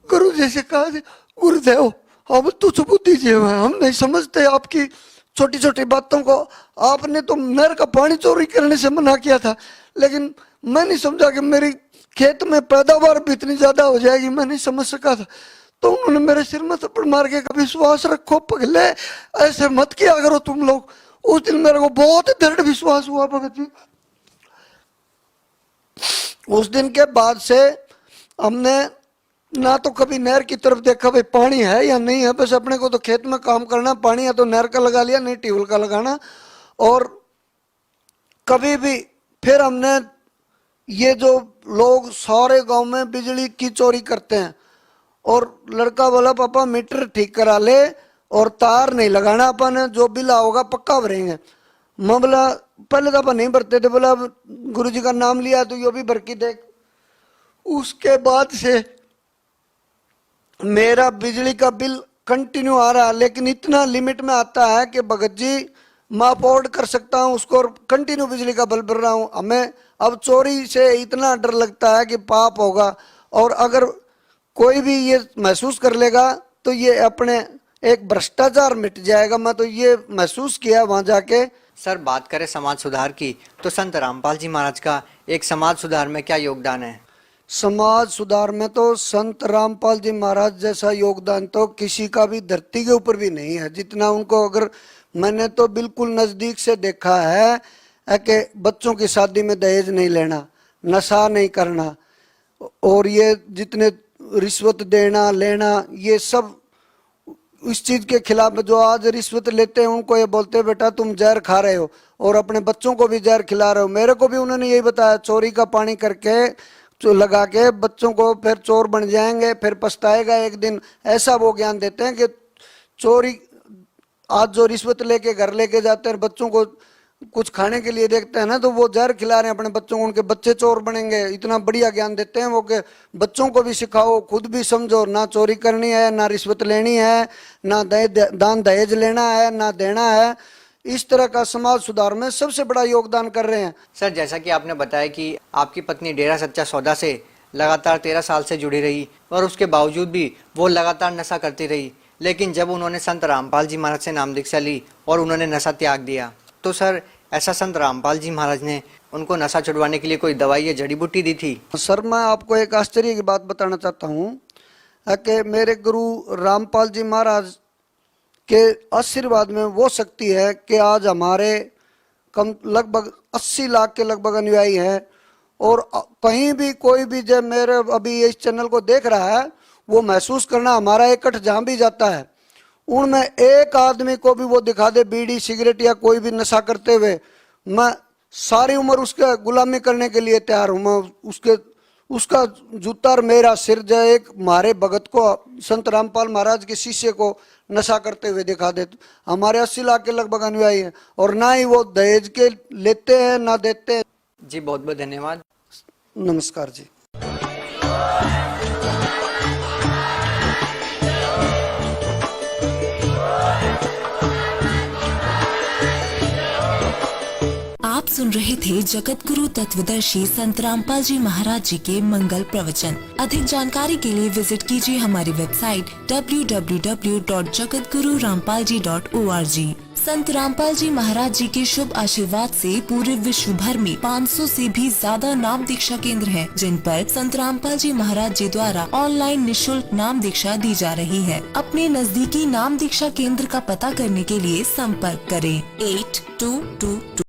S4: गुरु जी से कहा गुरुदेव अब तुझ बुद्धि जी है, हम नहीं समझते आपकी छोटी छोटी बातों को, आपने तो नहर का पानी चोरी करने से मना किया था, लेकिन मैं नहीं समझा कि मेरी खेत में पैदावार भी इतनी ज्यादा हो जाएगी, मैं नहीं समझ सका था। तो उन्होंने मेरे सिर में थप्पड़ मार के कभी विश्वास रखो पगले, ऐसे मत किया करो तुम लोग। उस दिन मेरे को बहुत दृढ़ विश्वास हुआ भगत जी। उस दिन के बाद से हमने ना तो कभी नहर की तरफ देखा भाई पानी है या नहीं है, बस अपने को तो खेत में काम करना, पानी है तो नहर का लगा लिया, नहीं ट्यूबवेल का लगाना। और कभी भी फिर हमने ये जो लोग सारे गांव में बिजली की चोरी करते हैं, और लड़का बोला पापा मीटर ठीक करा ले और तार नहीं लगाना, अपन जो बिल आओगा पक्का भरेंगे। मैं बोला पहले तो अपन नहीं भरते थे, बोला गुरु जी का नाम लिया तो यो भी भर के देख। उसके बाद से मेरा बिजली का बिल कंटिन्यू आ रहा है, लेकिन इतना लिमिट में आता है कि भगत जी मैं अफोर्ड कर सकता हूँ उसको, और कंटिन्यू बिजली का बिल भर रहा हूँ। हमें अब चोरी से इतना डर लगता है कि पाप होगा, और अगर कोई भी ये महसूस कर लेगा तो ये अपने एक भ्रष्टाचार मिट जाएगा। मैं तो ये महसूस किया वहां जाके।
S3: सर बात करें समाज सुधार की, तो संत रामपाल जी महाराज का एक समाज सुधार में क्या योगदान है?
S4: समाज सुधार में तो संत रामपाल जी महाराज जैसा योगदान तो किसी का भी धरती के ऊपर भी नहीं है, जितना उनको, अगर मैंने तो बिल्कुल नजदीक से देखा है कि बच्चों की शादी में दहेज नहीं लेना, नशा नहीं करना, और ये जितने रिश्वत देना लेना, ये सब इस चीज के खिलाफ। जो आज रिश्वत लेते हैं उनको ये बोलते हैं बेटा तुम जहर खा रहे हो, और अपने बच्चों को भी जहर खिला रहे हो। मेरे को भी उन्होंने यही बताया, चोरी का पानी करके लगा के बच्चों को फिर चोर बन जाएंगे, फिर पछताएगा एक दिन, ऐसा वो ज्ञान देते हैं कि चोरी, आज जो रिश्वत लेके घर लेके जाते हैं बच्चों को कुछ खाने के लिए देखते हैं ना, तो वो जहर खिला रहे हैं अपने बच्चों को, उनके बच्चे चोर बनेंगे। इतना बढ़िया ज्ञान देते हैं वो कि बच्चों को भी सिखाओ, खुद भी समझो, ना चोरी करनी है, ना रिश्वत लेनी है, ना दान दहेज लेना है, ना देना है। इस तरह का समाज सुधार में सबसे बड़ा योगदान कर रहे हैं।
S3: सर जैसा कि आपने बताया कि आपकी पत्नी डेरा सच्चा सौदा से लगातार 13 साल से जुड़ी रही, और उसके बावजूद भी वो लगातार नशा करती रही, लेकिन जब उन्होंने संत रामपाल जी महाराज से नाम दीक्षा ली और उन्होंने नशा त्याग दिया, तो सर ऐसा संत रामपाल जी महाराज ने उनको नशा छुड़वाने के लिए कोई दवाई या जड़ी बूटी दी थी?
S4: सर मैं आपको एक आश्चर्य की बात बताना चाहता हूँ कि मेरे गुरु रामपाल जी महाराज के आशीर्वाद में वो शक्ति है कि आज हमारे कम लगभग 80 लाख के लगभग अनुयायी हैं, और कहीं भी कोई भी जब मेरे अभी इस चैनल को देख रहा है वो महसूस करना, हमारा इकट्ठ जहाँ भी जाता है उनमें एक आदमी को भी वो दिखा दे बीड़ी सिगरेट या कोई भी नशा करते हुए, मैं सारी उम्र उसका गुलामी करने के लिए तैयार हूँ मैं। उसका जूता और मेरा सिर जो एक हमारे भगत को, संत रामपाल महाराज के शिष्य को नशा करते हुए दिखा दे। हमारे 80 लाख के लगभग अनुयायी हैं और ना ही वो दहेज के लेते हैं ना देते हैं।
S3: जी बहुत बहुत धन्यवाद।
S4: नमस्कार जी।
S5: आप सुन रहे थे जगत गुरु तत्वदर्शी संत रामपाल जी महाराज जी के मंगल प्रवचन। अधिक जानकारी के लिए विजिट कीजिए हमारी वेबसाइट www.jagatgururampalji.org। संत रामपाल जी महाराज जी के शुभ आशीर्वाद से पूरे विश्व भर में 500 से भी ज्यादा नाम दीक्षा केंद्र हैं, जिन पर संत रामपाल जी महाराज जी द्वारा ऑनलाइन निशुल्क नाम दीक्षा दी जा रही है। अपने नजदीकी नाम दीक्षा केंद्र का पता करने के लिए संपर्क करें 8222